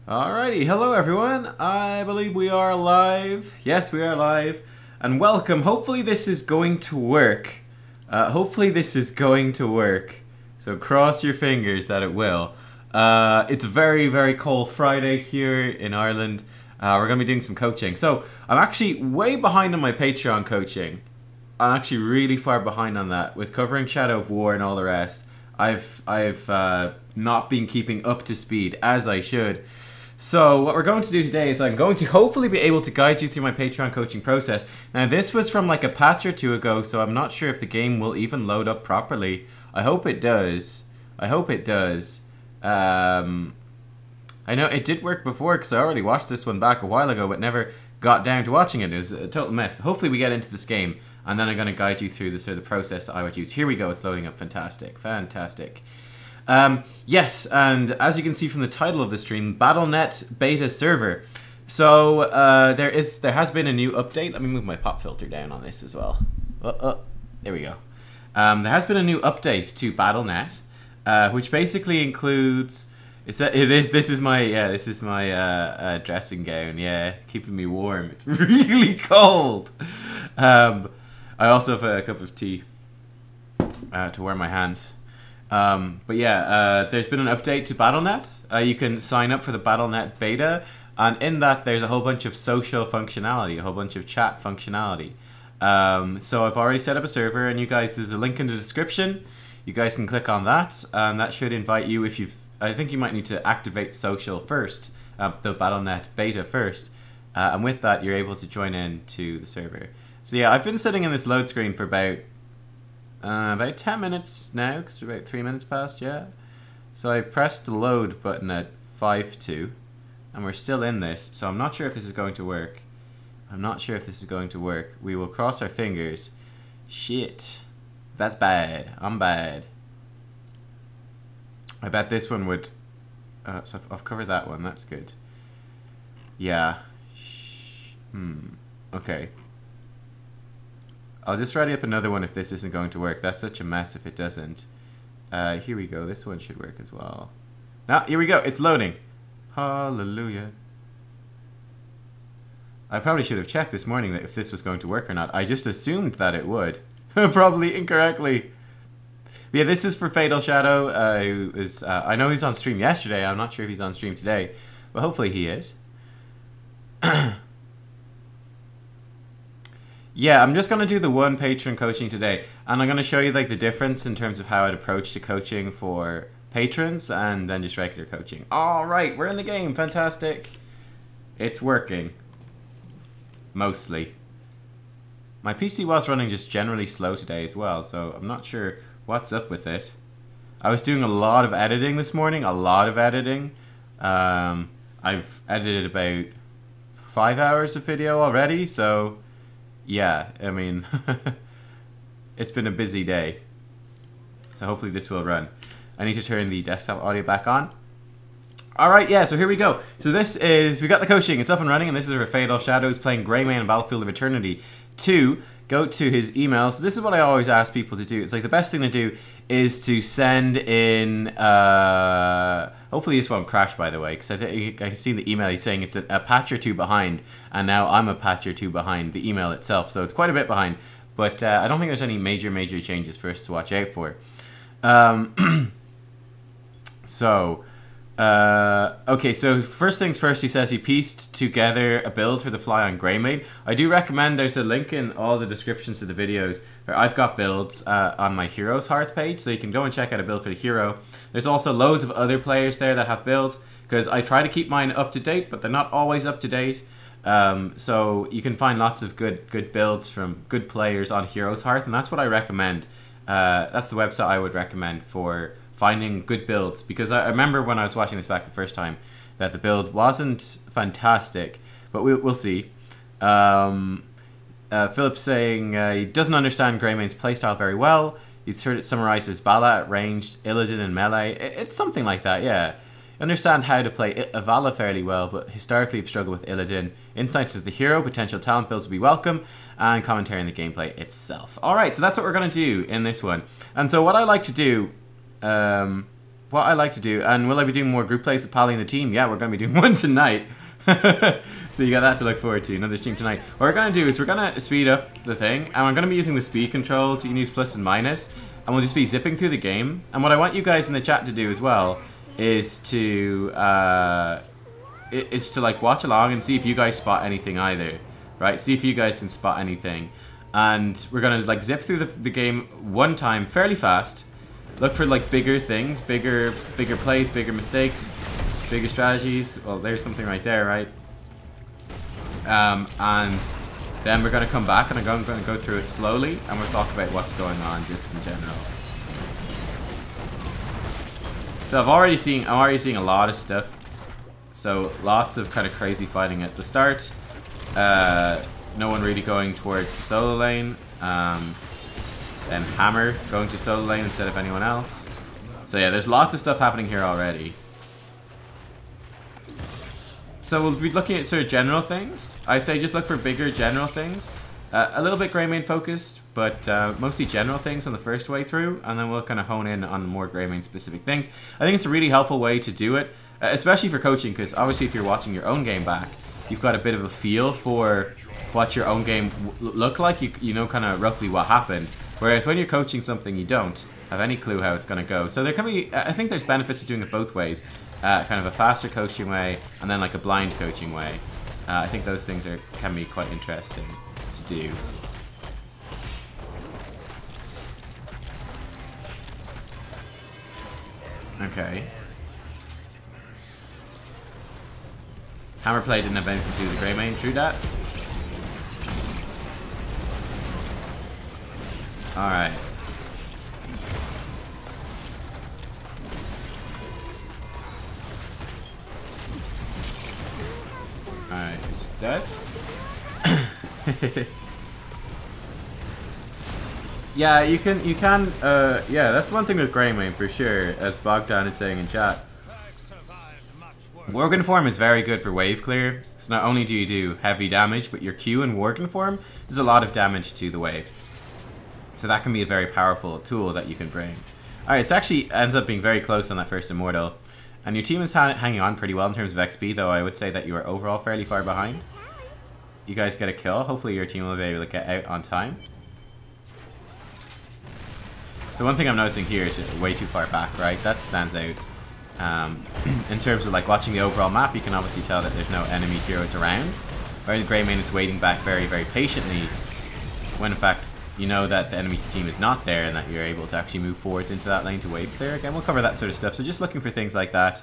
Alrighty, hello everyone. I believe we are live. Yes, we are live. And welcome. Hopefully this is going to work. So cross your fingers that it will. It's a very, very cold Friday here in Ireland. We're going to be doing some coaching. So I'm actually way behind on my Patreon coaching. I'm actually really far behind on that. With covering Shadow of War and all the rest, I've not been keeping up to speed as I should. So what we're going to do today is I'm going to hopefully be able to guide you through my Patreon coaching process. Now this was from like a patch or two ago, so I'm not sure if the game will even load up properly. I hope it does. I know it did work before because I already watched this one back a while ago, but never got down to watching it. It was a total mess. But hopefully we get into this game, and then I'm going to guide you through the process that I would use. Here we go. It's loading up. Fantastic. Yes, and as you can see from the title of the stream, BattleNet beta server. So there has been a new update. Let me move my pop filter down on this as well. There we go. There has been a new update to BattleNet, which basically includes. This is my dressing gown. Yeah, keeping me warm. It's really cold. I also have a cup of tea to warm my hands. But yeah, there's been an update to BattleNet. You can sign up for the BattleNet beta, and in that there's a whole bunch of social functionality, a whole bunch of chat functionality. So I've already set up a server, and you guys, there's a link in the description. You guys can click on that, and that should invite you if you've. I think you might need to activate social first, the BattleNet beta first, and with that you're able to join in to the server. So yeah, I've been sitting in this load screen for about 10 minutes now, because we're about 3 minutes past, yeah. So I pressed the load button at 5-2, and we're still in this, so I'm not sure if this is going to work. We will cross our fingers. Shit. That's bad. I'm bad. I bet this one would... so I've covered that one, that's good. Yeah. Okay. I'll just ready up another one if this isn't going to work. That's such a mess if it doesn't. Here we go. This one should work as well. Now, here we go. It's loading. Hallelujah. I probably should have checked this morning that if this was going to work or not. I just assumed that it would. Probably incorrectly. But yeah, this is for Fatal Shadow. Who is, I know he's on stream yesterday. I'm not sure if he's on stream today. But hopefully he is. Yeah, I'm just going to do the one patron coaching today, and I'm going to show you like the difference in terms of how I'd approach the coaching for patrons and then just regular coaching. Alright, we're in the game. Fantastic. It's working. Mostly. My PC was running just generally slow today as well, so I'm not sure what's up with it. I was doing a lot of editing this morning, I've edited about 5 hours of video already, so... yeah, I mean, it's been a busy day. So hopefully this will run. I need to turn the desktop audio back on. Alright, yeah, so here we go. So this is, we got the coaching, it's up and running, and this is where Fatal Shadow is playing Greymane in Battlefield of Eternity 2. Go to his email. So this is what I always ask people to do. It's like the best thing to do is to send in, hopefully this won't crash by the way, because I've seen the email, he's saying it's a patch or two behind, and now I'm a patch or two behind the email itself, so it's quite a bit behind, but I don't think there's any major changes for us to watch out for. Okay, so first things first, he says he pieced together a build for the fly on Greymane. I do recommend, there's a link in all the descriptions to the videos where I've got builds on my Heroes Hearth page, so you can go and check out a build for the hero. There's also loads of other players there that have builds, because I try to keep mine up to date, but they're not always up to date. So you can find lots of good builds from good players on Heroes Hearth, and that's what I recommend. That's the website I would recommend for finding good builds, because I remember when I was watching this back the first time that the build wasn't fantastic, but we'll see. Philip's saying he doesn't understand Greymane's playstyle very well. He's heard it summarized as Vala at ranged, Illidan and melee. It's something like that, yeah. Understand how to play Vala fairly well, but historically have struggled with Illidan. Insights as the hero, potential talent builds will be welcome, and commentary on the gameplay itself. Alright, so that's what we're going to do in this one. And so what I like to do what I like to do, and will I be doing more group plays with Pally and the team? Yeah, we're going to be doing one tonight. So you got that to look forward to, another stream tonight. What we're going to do is we're going to speed up the thing, and I'm going to be using the speed controls. You can use plus and minus, and we'll just be zipping through the game. And what I want you guys in the chat to do as well is to like watch along and see if you guys spot anything either, right? See if you guys can spot anything. And we're going to like zip through the game one time fairly fast. Look for like bigger things, bigger plays, bigger mistakes, bigger strategies. Well, there's something right there, right? And then we're going to come back and I'm going to go through it slowly and we'll talk about what's going on just in general. So I'm already seeing a lot of stuff. So lots of kind of crazy fighting at the start. No one really going towards the solo lane. Then Hammer going to solo lane instead of anyone else. So yeah, there's lots of stuff happening here already. So we'll be looking at sort of general things. I'd say just look for bigger general things. A little bit Greymane focused, but mostly general things on the first way through, and then we'll kind of hone in on more Greymane specific things. I think it's a really helpful way to do it, especially for coaching, because obviously if you're watching your own game back, you've got a bit of a feel for what your own game looked like. You know kind of roughly what happened. Whereas when you're coaching something, you don't have any clue how it's going to go. So there can be, I think there's benefits to doing it both ways. Kind of a faster coaching way, and then like a blind coaching way. I think those things can be quite interesting to do. Okay. Hammer play didn't have anything to do with the Greymane, true that? Alright. Alright, it's dead. Yeah, you can, yeah, that's one thing with Greymane for sure, as Bogdan is saying in chat. Worgen form is very good for wave clear. So not only do you do heavy damage, but your Q in Worgen form does a lot of damage to the wave. So that can be a very powerful tool that you can bring. Alright, it actually ends up being very close on that first Immortal. And your team is hanging on pretty well in terms of XP, though I would say that you are overall fairly far behind. You guys get a kill. Hopefully your team will be able to get out on time. So one thing I'm noticing here is way too far back, right? That stands out. In terms of like watching the overall map, you can obviously tell that there's no enemy heroes around. Where the Greymane is waiting back very, very patiently, when in fact you know that the enemy team is not there and that you're able to actually move forwards into that lane to wave clear. Again, we'll cover that sort of stuff. So just looking for things like that.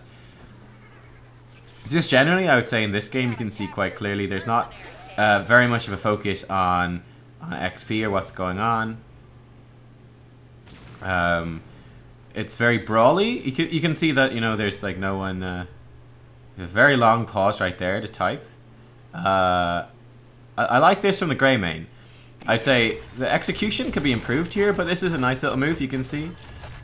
Just generally, I would say in this game you can see quite clearly there's not very much of a focus on XP or what's going on. It's very brawly. You can see that, you know, there's like no one. A very long pause right there to type. I like this from the Greymane. I'd say the execution could be improved here, but this is a nice little move. You can see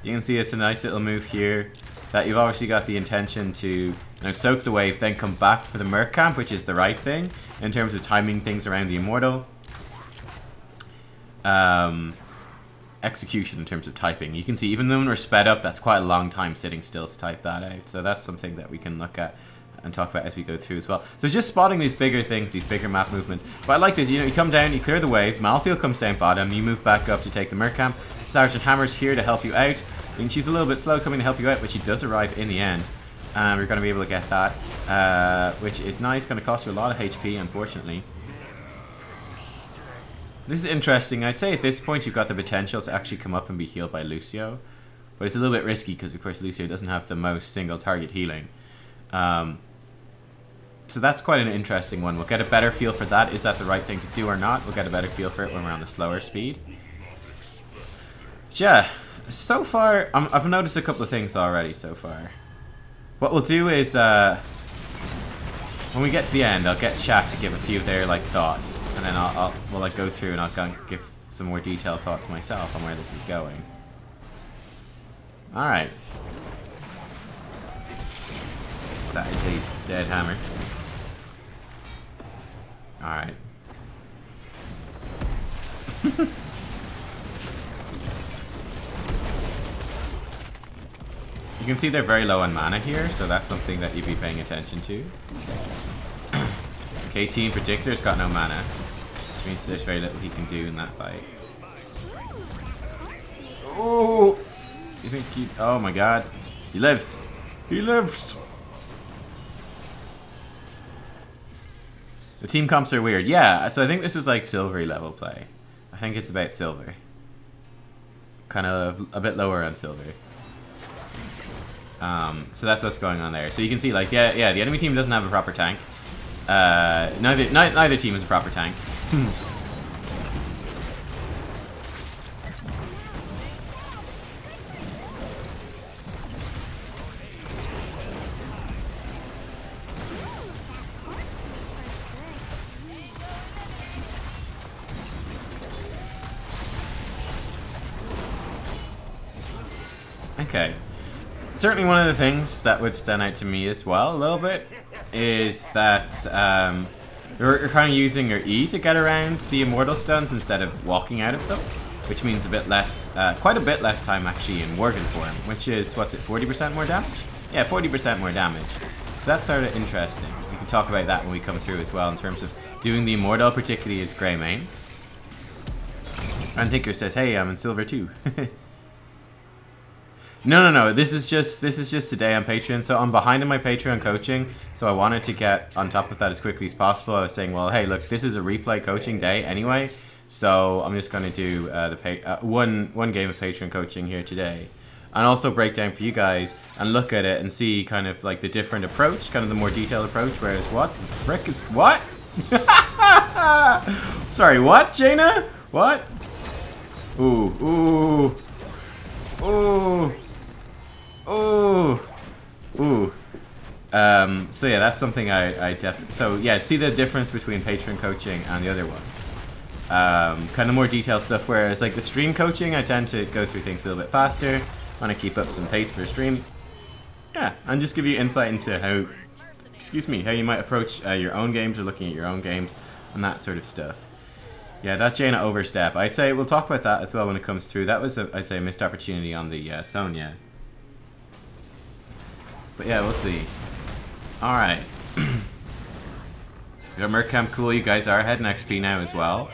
it's a nice little move here. That you've obviously got the intention to, you know, soak the wave, then come back for the Merc camp, which is the right thing in terms of timing things around the Immortal. Execution in terms of typing. You can see even though when we're sped up, that's quite a long time sitting still to type that out. So that's something that we can look at and talk about as we go through as well. So just spotting these bigger things, these bigger map movements. But I like this, you know, you come down, you clear the wave, Malfield comes down bottom, you move back up to take the Mercamp. Sergeant Hammer's here to help you out. And she's a little bit slow coming to help you out, but she does arrive in the end. And we're going to be able to get that, which is nice. Going to cost you a lot of HP, unfortunately. This is interesting. I'd say at this point you've got the potential to actually come up and be healed by Lucio. But it's a little bit risky because, of course, Lucio doesn't have the most single target healing. So that's quite an interesting one. We'll get a better feel for that. Is that the right thing to do or not? We'll get a better feel for it when we're on the slower speed. But yeah, so far, I've noticed a couple of things already so far. What we'll do is, when we get to the end, I'll get chat to give a few of their like thoughts. And then we'll like go through and I'll give some more detailed thoughts myself on where this is going. Alright. That is a dead hammer. Alright. You can see they're very low on mana here, so that's something that you'd be paying attention to. KT in particular has got no mana, which means there's very little he can do in that fight. Oh! You think he... Oh my god. He lives! He lives! The team comps are weird. Yeah, so I think this is like silvery level play. I think it's about silver. Kind of a bit lower on silver. So that's what's going on there. So you can see, like, yeah, the enemy team doesn't have a proper tank. Neither team has a proper tank. Okay. Certainly one of the things that would stand out to me as well a little bit is that you're kind of using your E to get around the Immortal Stones instead of walking out of them, which means a bit less, quite a bit less time actually in Worgen form, which is, what's it, 40% more damage? Yeah, 40% more damage. So that's sort of interesting. We can talk about that when we come through as well in terms of doing the Immortal, particularly as Grey main. And Tinker says, hey, I'm in silver too. No. This is just today on Patreon. So I'm behind in my Patreon coaching. So I wanted to get on top of that as quickly as possible. I was saying, well, hey, look, this is a replay coaching day anyway. So I'm just going to do one game of Patreon coaching here today, and also break down for you guys and look at it and see kind of like the different approach, kind of the more detailed approach. Whereas what the frick is what? Sorry, what, Jaina? What? Ooh. So yeah, that's something I definitely... So yeah, see the difference between Patreon coaching and the other one. Kind of more detailed stuff, whereas like the stream coaching, I tend to go through things a little bit faster, want to keep up some pace for stream. Yeah, and just give you insight into how, how you might approach your own games or looking at your own games and that sort of stuff. Yeah, that Jaina overstep. I'd say we'll talk about that as well when it comes through. That was, I'd say, a missed opportunity on the Sonya. But yeah, we'll see. Alright. We got Merc Camp, cool. You guys are ahead in XP now as well.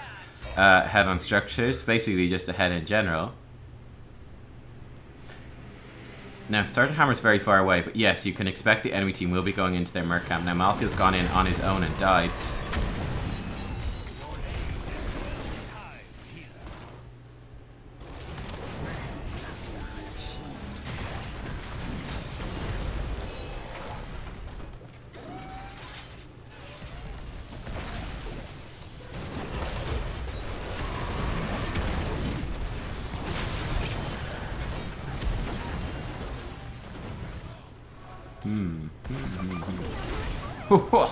Ahead on structures. Basically just ahead in general. Now, Sergeant Hammer's very far away, but yes, you can expect the enemy team will be going into their Merc Camp. Now, Malthael's gone in on his own and died.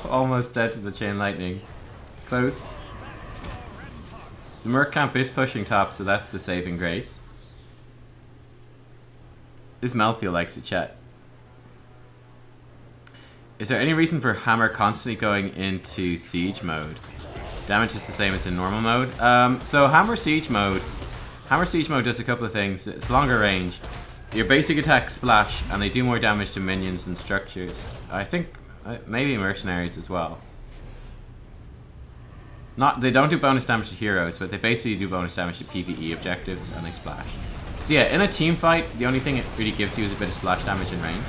Almost dead to the chain lightning. Close. The Merc Camp is pushing top, so that's the saving grace. This Malthael likes to chat. Is there any reason for Hammer constantly going into siege mode? Damage is the same as in normal mode. So Hammer siege mode does a couple of things. It's longer range. Your basic attacks splash, and they do more damage to minions and structures. I think maybe mercenaries as well. They don't do bonus damage to heroes, but they basically do bonus damage to PvE objectives, and they splash. So yeah, in a team fight, the only thing it really gives you is a bit of splash damage in range.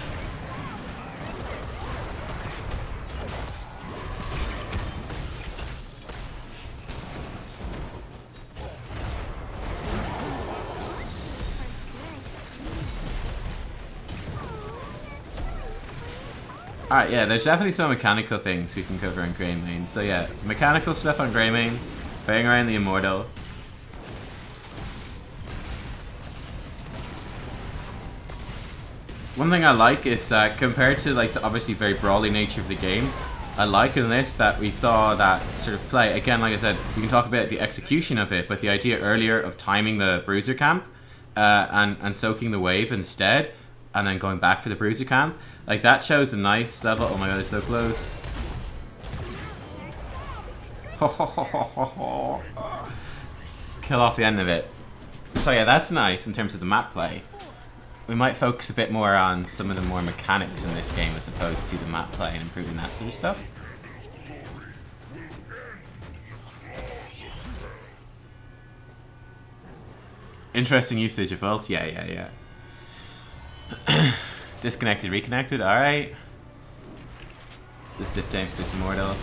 Alright, yeah, there's definitely some mechanical things we can cover on Grey main. So yeah, mechanical stuff on Grey main, playing around the Immortal. One thing I like is that compared to like the obviously very brawly nature of the game, I like in this that we saw that sort of play. Again, like I said, we can talk about the execution of it, but the idea earlier of timing the Bruiser camp and soaking the wave instead, and then going back for the Bruiser camp, like that shows a nice level. Oh my god, they're so close. Kill off the end of it. So yeah, that's nice in terms of the map play. we might focus a bit more on some of the more mechanics in this game as opposed to the map play and improving that sort of stuff. Interesting usage of ult. Yeah. Disconnected, reconnected. Alright. It's the zip down for this immortal.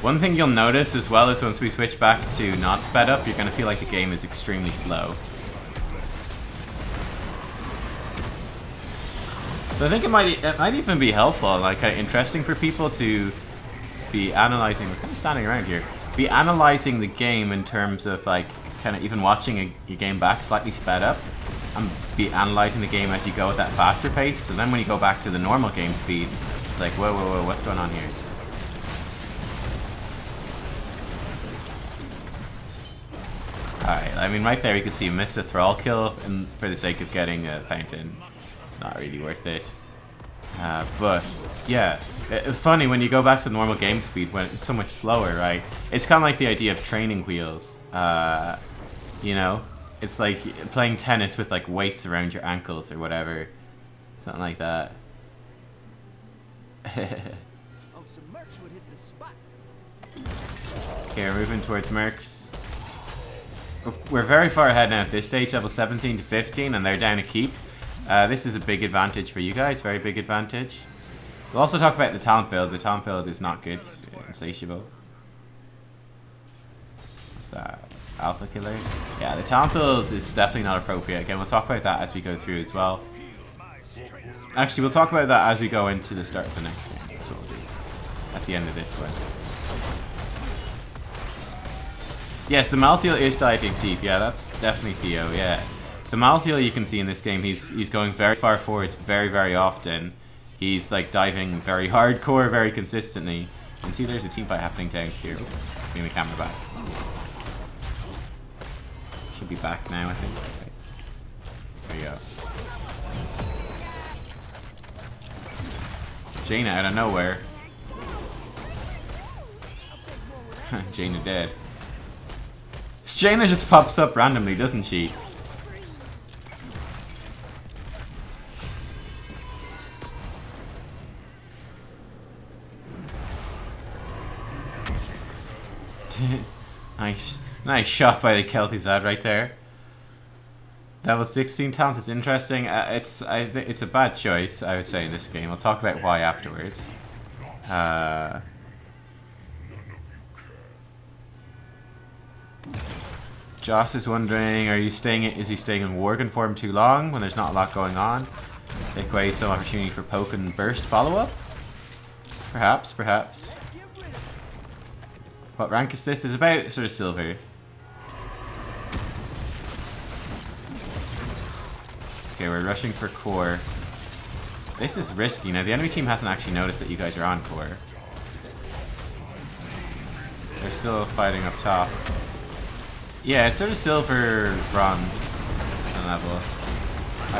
One thing you'll notice as well is once we switch back to not sped up, you're going to feel like the game is extremely slow. So I think it might even be helpful, like interesting for people to be analyzing. We're kind of standing around here. Be analyzing the game in terms of like kind of even watching your game back slightly sped up, and be analyzing the game as you go at that faster pace. So then when you go back to the normal game speed, it's like whoa, what's going on here? Alright, I mean right there you can see miss a thrall kill and for the sake of getting a fountain. Not really worth it. But yeah, it's funny when you go back to normal game speed when it's so much slower, right? It's kind of like the idea of training wheels. You know, it's like playing tennis with like weights around your ankles or whatever, something like that. Okay, we're moving towards Mercs. We're very far ahead now at this stage, level 17 to 15, and they're down a keep. This is a big advantage for you guys, very big advantage. We'll also talk about the talent build. The talent build is not good, it's insatiable. What's that? Alpha killer? Yeah, the talent build is definitely not appropriate. Again, we'll talk about that as we go through as well. Actually, we'll talk about that as we go into the start of the next game. That's what we'll do at the end of this one. Yes, the Malthael is diving deep. Yeah, that's definitely Theo, yeah. The Malthael you can see in this game, he's going very far forwards very often. He's like diving very hardcore, very consistently. You can see there's a team fight happening down here. Oops, bring the camera back. Should be back now, I think. Okay. There you go. Jaina out of nowhere. Jaina dead. Jaina just pops up randomly, doesn't she? Nice shot by the Kel'Thuzad right there. Level 16 talent is interesting. I think it's a bad choice, I would say, in this game. I'll talk about why afterwards. Joss is wondering, is he staying in Worgen form too long when there's not a lot going on? Take away some opportunity for poke and burst follow-up? Perhaps. What rank is this? It's about sort of silver. Okay, we're rushing for core. This is risky. Now, the enemy team hasn't actually noticed that you guys are on core. They're still fighting up top. Yeah, it's sort of silver bronze level.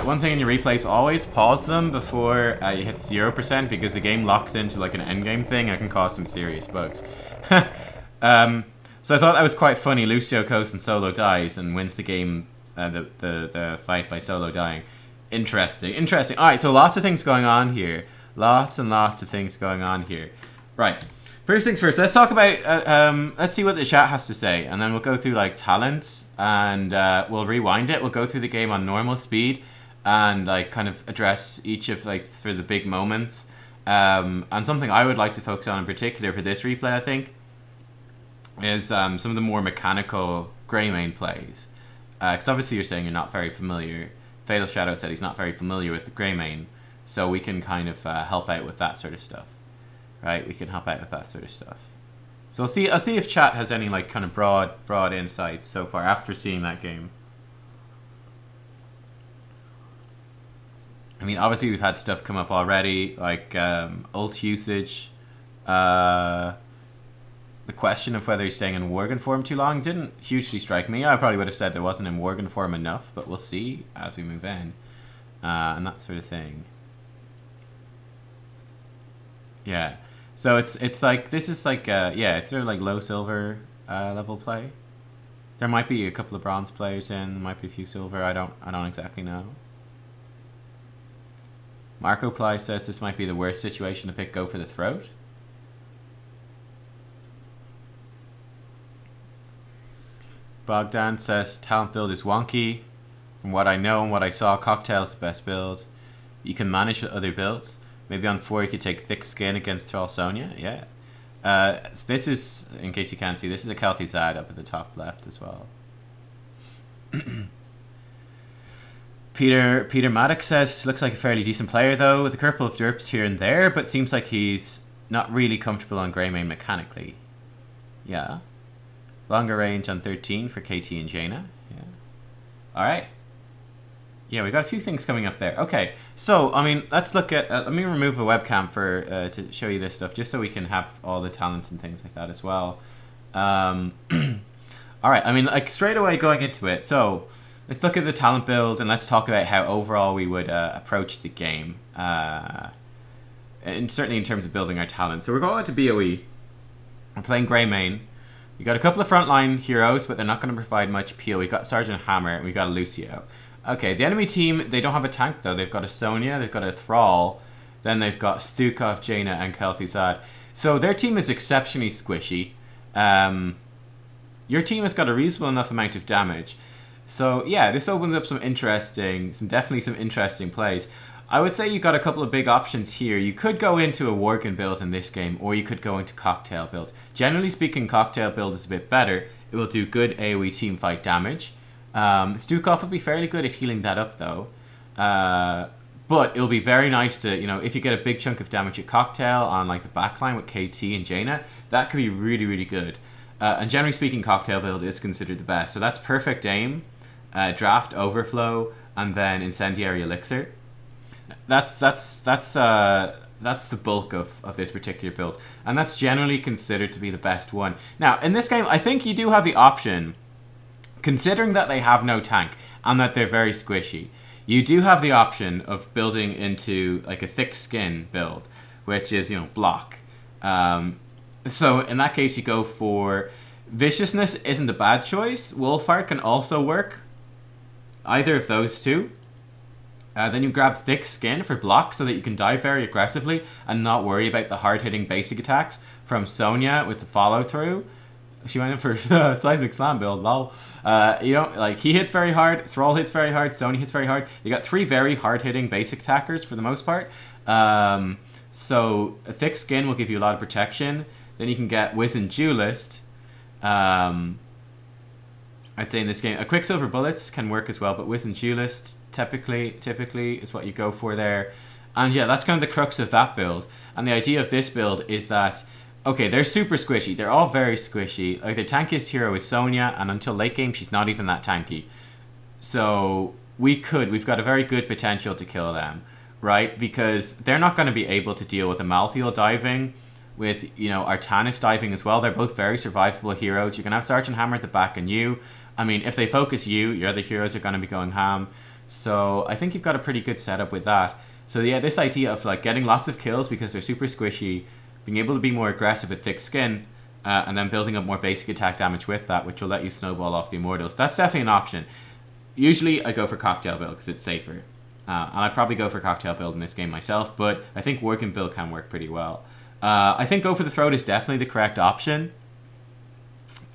One thing in your replays, always pause them before you hit 0% because the game locks into like an endgame thing and it can cause some serious bugs. So I thought that was quite funny. Lucio coasts and Solo dies and wins the game, the fight by Solo dying. Interesting. Alright, so lots of things going on here. Lots and lots of things going on here. Right. First things first, let's talk about, let's see what the chat has to say, and then we'll go through like talents, and we'll rewind it. We'll go through the game on normal speed, and like kind of address each of like for the big moments. And something I would like to focus on in particular for this replay, I think, is some of the more mechanical Greymane plays. Because obviously you're saying you're not very familiar. Fatal Shadow said he's not very familiar with the Greymane, so we can kind of help out with that sort of stuff. Right, we can help out with that sort of stuff. So I'll see if chat has any like kind of broad insights so far after seeing that game. I mean, obviously we've had stuff come up already, like ult usage. The question of whether he's staying in Worgen form too long didn't hugely strike me. I probably would have said there wasn't in Worgen form enough, but we'll see as we move in. And that sort of thing. Yeah. So it's like, this is like, yeah, it's sort of like low silver level play. There might be a couple of bronze players in. There might be a few silver. I don't exactly know. Marco Ply says this might be the worst situation to pick Go for the Throat. Bogdan says talent build is wonky. From what I know and what I saw, Cocktail is the best build. You can manage with other builds. Maybe on 4 you could take Thick Skin against Thrall Sonya. Yeah. So this is, in case you can't see, this is a Kel'Thuzad up at the top left as well. Peter Maddox says, looks like a fairly decent player though, with a couple of derps here and there, but seems like he's not really comfortable on Greymane mechanically. Yeah. Longer range on 13 for KT and Jaina. Yeah. Alright. Yeah, we got a few things coming up there. Okay, so, I mean, let's look at... let me remove a webcam for to show you this stuff, just so we can have all the talents and things like that as well. Alright, I mean, like, straight away going into it. So, let's look at the talent build, and let's talk about how overall we would approach the game. And certainly in terms of building our talent. So, we're going to BOE. We're playing Greymane. We got a couple of frontline heroes, but they're not going to provide much peel. We got Sergeant Hammer, and we got a Lucio. Okay, the enemy team, they don't have a tank though. They've got a Sonya, they've got a Thrall, then they've got Stukov, Jaina, and Kel'Thuzad. So their team is exceptionally squishy. Your team has got a reasonable enough amount of damage. So yeah, this opens up definitely some interesting plays. I would say you've got a couple of big options here. You could go into a Worgen build in this game, or you could go into Cocktail build. Generally speaking, Cocktail build is a bit better. It will do good AoE teamfight damage. Stukov will be fairly good at healing that up though. But it'll be very nice to, you know, if you get a big chunk of damage at Cocktail on like the backline with KT and Jaina, that could be really, really good. And generally speaking, Cocktail build is considered the best. So that's Perfect Aim, Draft Overflow, and then Incendiary Elixir. That's the bulk of this particular build. And that's generally considered to be the best one. Now, in this game, I think you do have the option, considering that they have no tank and that they're very squishy, you do have the option of building into like a Thick Skin build, which is, you know, block. So in that case, you go for Viciousness isn't a bad choice. Wolfheart can also work. Either of those two. Then you grab Thick Skin for block so that you can dive very aggressively and not worry about the hard-hitting basic attacks from Sonya with the follow-through. She went in for Seismic Slam build, lol. You know, like, he hits very hard, Thrall hits very hard, Sonya hits very hard. You got 3 very hard-hitting basic attackers for the most part. So a Thick Skin will give you a lot of protection. Then you can get Wizened Duelist. I'd say in this game, a Quicksilver Bullets can work as well, but Wizened Duelist typically is what you go for there. And yeah, that's kind of the crux of that build. And the idea of this build is that, okay, they're super squishy. They're all very squishy. Like, the tankiest hero is Sonya, and until late game, she's not even that tanky. So we've got a very good potential to kill them, right? Because they're not going to be able to deal with a Malthael diving, with, you know, Artanis diving as well. They're both very survivable heroes. You can have Sergeant Hammer at the back and you. I mean, if they focus you, your other heroes are going to be going ham. So I think you've got a pretty good setup with that. So yeah, this idea of like getting lots of kills because they're super squishy, being able to be more aggressive with Thick Skin, and then building up more basic attack damage with that, which will let you snowball off the Immortals. That's definitely an option. Usually I go for Cocktail build because it's safer. And I'd probably go for Cocktail build in this game myself, but I think Worgen build can work pretty well. I think Go for the Throat is definitely the correct option.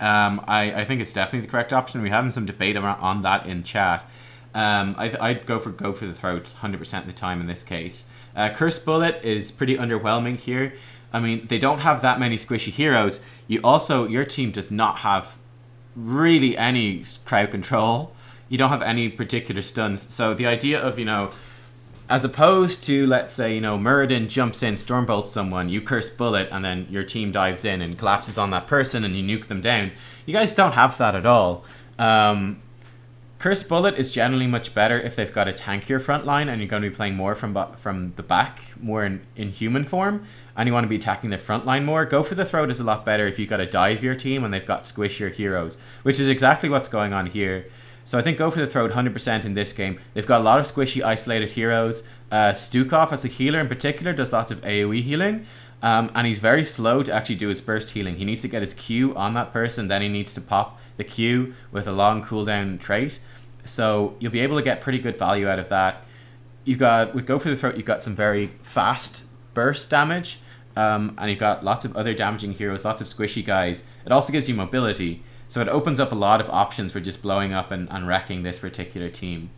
I think it's definitely the correct option. We're having some debate on that in chat. I'd go for the Throat 100% of the time in this case. Cursed Bullet is pretty underwhelming here. I mean, they don't have that many squishy heroes. Your team does not have really any crowd control. You don't have any particular stuns. So the idea of, you know, as opposed to, let's say, you know, Muradin jumps in, stormbolts someone, you Cursed Bullet, and then your team dives in and collapses on that person and you nuke them down. You guys don't have that at all. Cursed Bullet is generally much better if they've got a tankier front line and you're going to be playing more from the back, more in human form, and you want to be attacking their front line more. Go for the Throat is a lot better if you've got a dive your team and they've got squishier heroes, which is exactly what's going on here. So I think Go for the Throat 100% in this game. They've got a lot of squishy isolated heroes. Stukov as a healer in particular does lots of AoE healing. And he's very slow to actually do his burst healing. He needs to get his Q on that person, then he needs to pop the Q with a long cooldown trait. So you'll be able to get pretty good value out of that. You've got, with Go for the Throat, you've got some very fast burst damage. And you've got lots of other damaging heroes, lots of squishy guys. It also gives you mobility. So it opens up a lot of options for just blowing up and wrecking this particular team.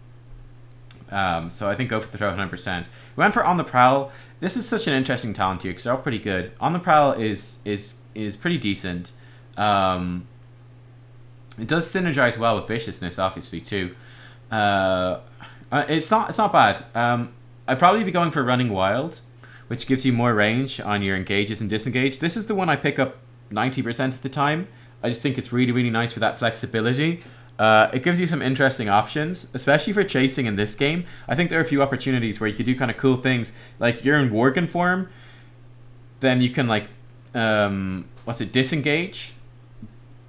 So I think Go for the Throat 100%. We went for On the Prowl. This is such an interesting talent here because they're all pretty good. On the Prowl is pretty decent. It does synergize well with Viciousness, obviously, too. It's not bad. I'd probably be going for Running Wild, which gives you more range on your engages and disengage. This is the one I pick up 90% of the time. I just think it's really, really nice for that flexibility. It gives you some interesting options, especially for chasing in this game. I think there are a few opportunities where you could do kind of cool things. Like, you're in Worgen form, then you can, like, disengage.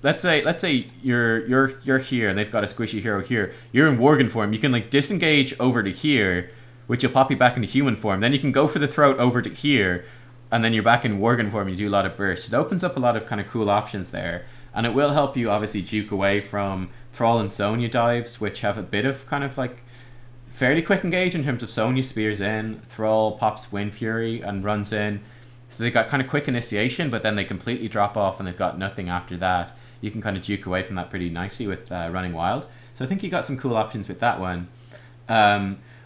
Let's say you're here and they've got a squishy hero here. You're in Worgen form. You can, like, disengage over to here, which will pop you back into human form. Then you can go for the throat over to here, and then you're back in Worgen form. You do a lot of burst. It opens up a lot of kind of cool options there, and it will help you obviously juke away from Thrall and Sonya dives, which have a bit of kind of like fairly quick engage in terms of Sonya spears in, Thrall pops Wind Fury and runs in. So they got kind of quick initiation, but then they completely drop off and they've got nothing after that. You can kind of juke away from that pretty nicely with Running Wild. So I think you got some cool options with that one.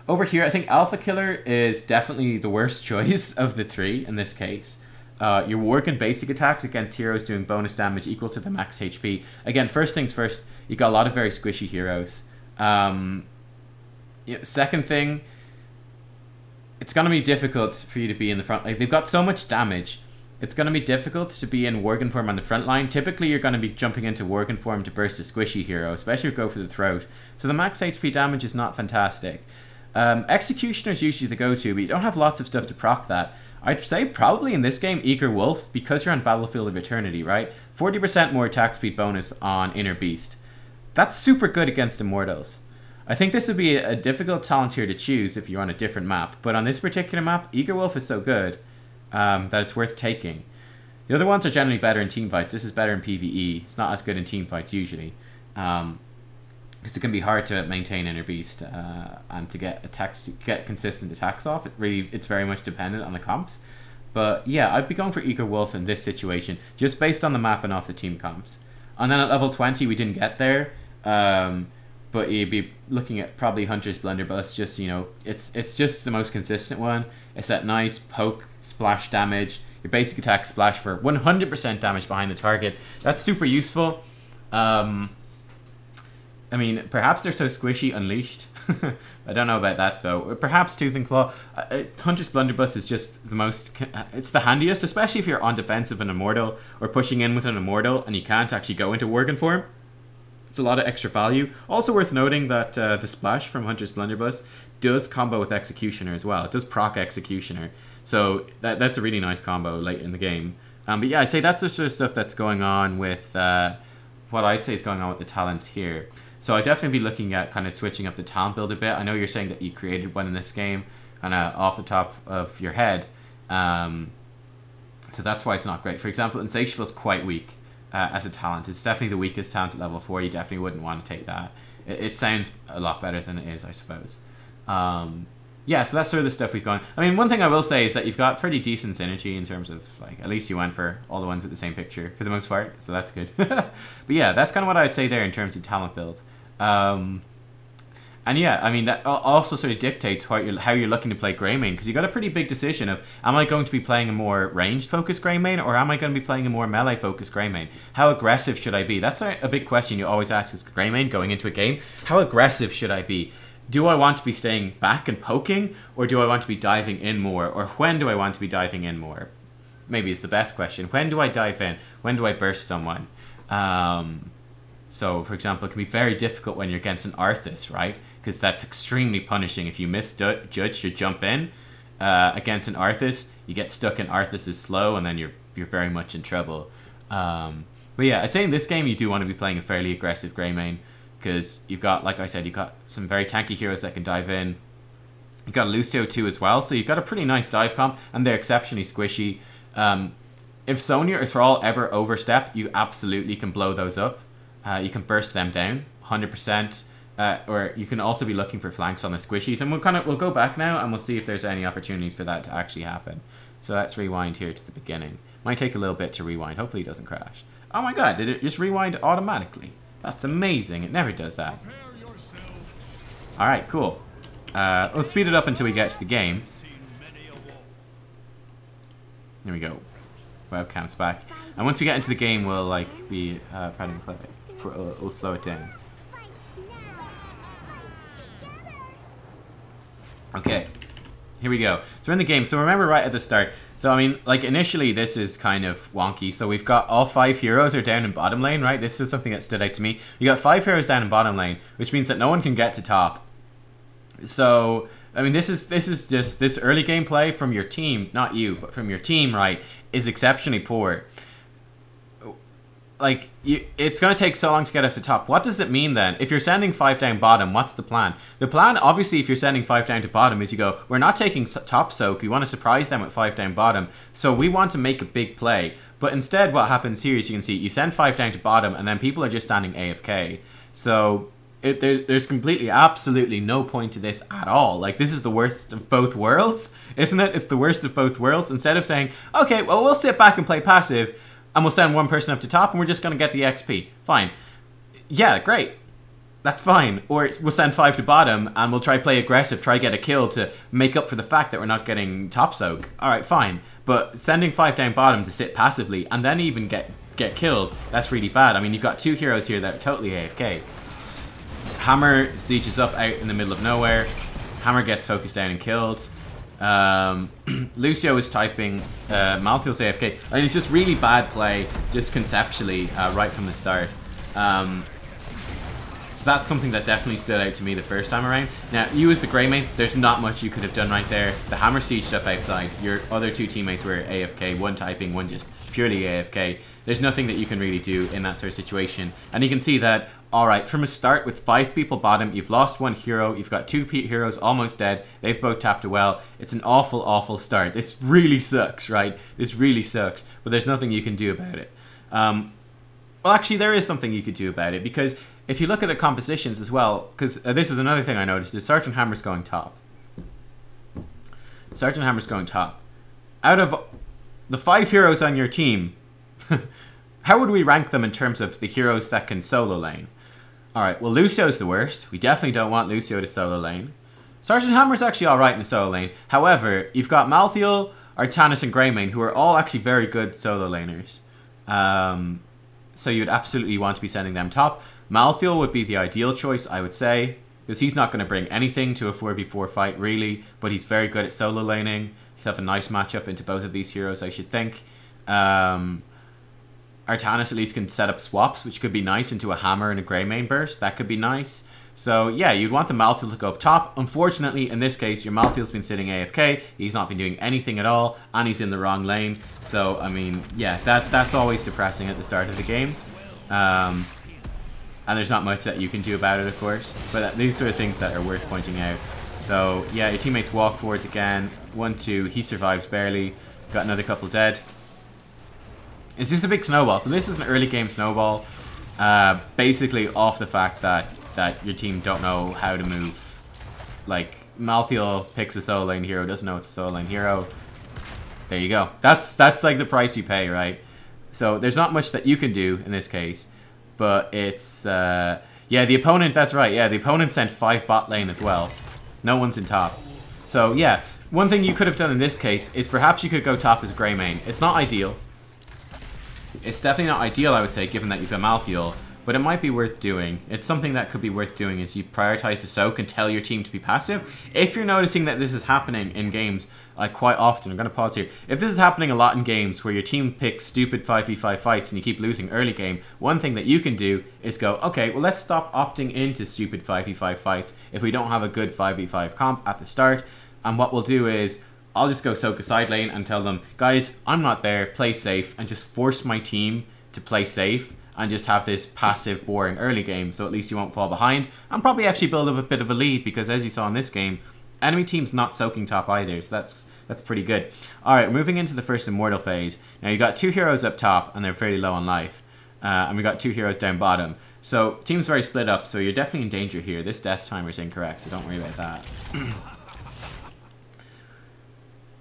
Over here, I think Alpha Killer is definitely the worst choice of the three in this case. You're working basic attacks against heroes doing bonus damage equal to the max HP. Again, first things first, you got a lot of very squishy heroes. Second thing, it's going to be difficult for you to be in the front. Like, they've got so much damage. It's going to be difficult to be in Worgen form on the front line. Typically, you're going to be jumping into Worgen form to burst a squishy hero, especially if you go for the throat. So the max HP damage is not fantastic. Executioner is usually the go-to, but you don't have lots of stuff to proc that. I'd say probably in this game, Eager Wolf, because you're on Battlefield of Eternity, right? 40% more attack speed bonus on Inner Beast. That's super good against Immortals. I think this would be a difficult talent here to choose if you're on a different map, but on this particular map, Eager Wolf is so good that it's worth taking. The other ones are generally better in teamfights. This is better in PvE. It's not as good in teamfights usually. Because it can be hard to maintain Inner Beast and to get consistent attacks off. It's very much dependent on the comps. But yeah, I'd be going for Eager Wolf in this situation, just based on the map and off the team comps. And then at level 20, we didn't get there. But you'd be looking at probably Hunter's Blunderbuss. Just, you know, it's just the most consistent one. It's that nice poke splash damage. Your basic attack splash for 100% damage behind the target. That's super useful. I mean, perhaps they're so squishy unleashed. I don't know about that though. Perhaps Tooth and Claw. Hunter's Blunderbuss is just the most... It's the handiest, especially if you're on defense of an Immortal or pushing in with an Immortal and you can't actually go into Worgen form. It's a lot of extra value. Also worth noting that the splash from Hunter's Blunderbuss does combo with Executioner as well. It does proc Executioner. So that's a really nice combo late in the game. But yeah, I'd say that's the sort of stuff that's going on with... what I'd say is going on with the talents here. So I'd definitely be looking at kind of switching up the talent build a bit. I know you're saying that you created one in this game, kind of off the top of your head. So that's why it's not great. For example, Insatiable is quite weak as a talent. It's definitely the weakest talent at level 4. You definitely wouldn't want to take that. It sounds a lot better than it is, I suppose. Yeah, so that's sort of the stuff we've gone. I mean, one thing I will say is that you've got pretty decent synergy in terms of, like, at least you went for all the ones with the same picture for the most part, so that's good. But yeah, that's kind of what I'd say there in terms of talent build. And yeah, I mean, that also sort of dictates how you're looking to play Greymane, because you got a pretty big decision of, am I going to be playing a more ranged focused Greymane, or am I going to be playing a more melee focused Greymane? How aggressive should I be? That's a big question you always ask as Greymane going into a game. How aggressive should I be? Do I want to be staying back and poking, or do I want to be diving in more? Or when do I want to be diving in more? Maybe is the best question. When do I dive in? When do I burst someone? So, for example, it can be very difficult when you're against an Arthas, right? Because that's extremely punishing. If you misjudge your jump in against an Arthas, you get stuck in Arthas' slow, and then you're very much in trouble. But yeah, I'd say in this game you do want to be playing a fairly aggressive Greymane, because you've got, like I said, you've got some very tanky heroes that can dive in. You've got Lucio too as well, so you've got a pretty nice dive comp, and they're exceptionally squishy. If Sonya or Thrall ever overstep, you absolutely can blow those up. You can burst them down 100%. Or you can also be looking for flanks on the squishies. And we'll go back now and we'll see if there's any opportunities for that to actually happen. So let's rewind here to the beginning. Might take a little bit to rewind. Hopefully it doesn't crash. Oh my god, did it just rewind automatically? That's amazing. It never does that. Alright, cool. Let's speed it up until we get to the game. There we go. Webcam's back. And once we get into the game, we'll like be proud and play. We'll slow it down. Okay, here we go. So we're in the game. So remember right at the start. So I mean, like initially this is kind of wonky. So we've got all 5 heroes are down in bottom lane, right? This is something that stood out to me. You got 5 heroes down in bottom lane, which means that no one can get to top. So I mean, this is just this early gameplay from your team, not you, but from your team, right? Is exceptionally poor. Like, it's going to take so long to get up to top. What does it mean then? If you're sending 5 down bottom, what's the plan? The plan, obviously, if you're sending 5 down to bottom, is you go, we're not taking top soak. We want to surprise them with 5 down bottom. So we want to make a big play. But instead, what happens here is you can see, you send 5 down to bottom, and then people are just standing AFK. So there's completely, absolutely no point to this at all. Like, this is the worst of both worlds, isn't it? It's the worst of both worlds. Instead of saying, okay, well, we'll sit back and play passive, and we'll send one person up to top and we're just going to get the XP. Fine. Yeah, great. That's fine. Or we'll send 5 to bottom and we'll try play aggressive, try get a kill to make up for the fact that we're not getting top soak. Alright, fine. But sending 5 down bottom to sit passively and then even get killed, that's really bad. I mean, you've got 2 heroes here that are totally AFK. Hammer sieges up out in the middle of nowhere. Hammer gets focused down and killed. Lucio is typing Malthael's AFK. I mean, it's just really bad play, just conceptually, right from the start. So that's something that definitely stood out to me the first time around. Now, you as the Greymane, there's not much you could have done right there. The Hammer sieged up outside. Your other 2 teammates were AFK, one typing, one just purely AFK. There's nothing that you can really do in that sort of situation. And you can see that, alright, from a start with 5 people bottom, you've lost 1 hero, you've got 2 heroes almost dead, they've both tapped a well. It's an awful, awful start. This really sucks, right? This really sucks, but there's nothing you can do about it. Well, actually, there is something you could do about it, because if you look at the compositions as well, because this is another thing I noticed, is Sergeant Hammer's going top. Sergeant Hammer's going top. Out of the 5 heroes on your team, how would we rank them in terms of the heroes that can solo lane? Alright, well, Lucio's the worst. We definitely don't want Lucio to solo lane. Sergeant Hammer's actually alright in the solo lane. However, you've got Malthael, Artanis, and Greymane, who are all actually very good solo laners. So you'd absolutely want to be sending them top. Malthael would be the ideal choice, I would say, because he's not going to bring anything to a 4v4 fight, really, but he's very good at solo laning. He'll have a nice matchup into both of these heroes, I should think. Artanis at least can set up swaps, which could be nice, into a Hammer and a Greymane burst. That could be nice. So yeah, you'd want the Malthael to go up top. Unfortunately, in this case, your Malthael's been sitting AFK. He's not been doing anything at all, and he's in the wrong lane. So, I mean, yeah, that's always depressing at the start of the game. And there's not much that you can do about it, of course. But these are things that are worth pointing out. So, yeah, your teammates walk forwards again. 1-2, he survives barely. Got another couple dead. It's just a big snowball. So this is an early game snowball. Basically off the fact that your team don't know how to move. Like, Malthael picks a solo lane hero, doesn't know it's a solo lane hero. There you go. That's like the price you pay, right? So there's not much that you can do in this case. But it's, yeah, the opponent, that's right. Yeah, the opponent sent 5 bot lane as well. No one's in top. So, yeah, one thing you could have done in this case is perhaps you could go top as a Greymane. It's not ideal. It's definitely not ideal, I would say, given that you've got Malthael, but it might be worth doing. It's something that could be worth doing, is you prioritize the soak and tell your team to be passive. If you're noticing that this is happening in games, like quite often, I'm going to pause here. If this is happening a lot in games where your team picks stupid 5v5 fights and you keep losing early game, one thing that you can do is go, okay, well, let's stop opting into stupid 5v5 fights if we don't have a good 5v5 comp at the start. And what we'll do is, I'll just go soak a side lane and tell them, guys, I'm not there, play safe, and just force my team to play safe and just have this passive, boring early game, so at least you won't fall behind, and probably actually build up a bit of a lead, because as you saw in this game, enemy team's not soaking top either, so that's pretty good. Alright, moving into the first Immortal phase. Now, you got 2 heroes up top, and they're fairly low on life, and we got 2 heroes down bottom. So team's very split up, so you're definitely in danger here. This death timer is incorrect, so don't worry about that.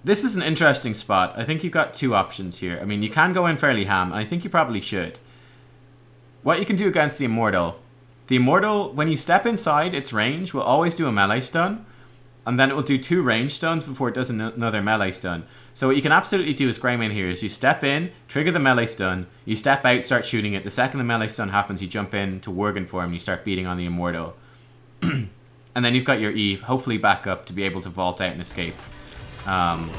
This is an interesting spot. I think you've got two options here. I mean, you can go in fairly ham, and I think you probably should. What you can do against the Immortal. The Immortal, when you step inside its range, will always do a melee stun. And then it will do 2 range stuns before it does another melee stun. So what you can absolutely do as Greymane here is you step in, trigger the melee stun, you step out, start shooting it. The second the melee stun happens, you jump in to Worgen form and you start beating on the Immortal. And then you've got your E, hopefully back up to be able to vault out and escape. And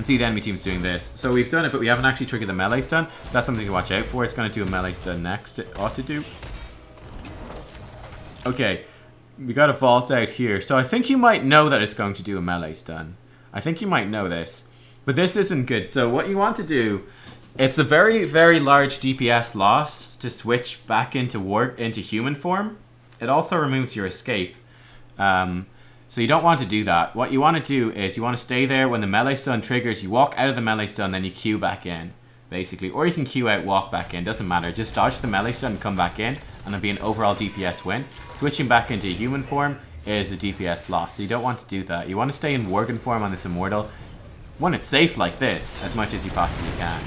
see the enemy team's doing this. So we've done it, but we haven't actually triggered the melee stun. That's something to watch out for. It's going to do a melee stun next. It ought to do. Okay. We got a vault out here. So I think you might know that it's going to do a melee stun. I think you might know this. But this isn't good. So what you want to do, it's a very, very large DPS loss to switch back into human form. It also removes your escape. So you don't want to do that. What you want to do is you want to stay there when the melee stun triggers. You walk out of the melee stun, then you Q back in, basically. Or you can Q out, walk back in. Doesn't matter. Just dodge the melee stun and come back in, and it'll be an overall DPS win. Switching back into human form is a DPS loss, so you don't want to do that. You want to stay in Worgen form on this Immortal. When it's safe like this, as much as you possibly can.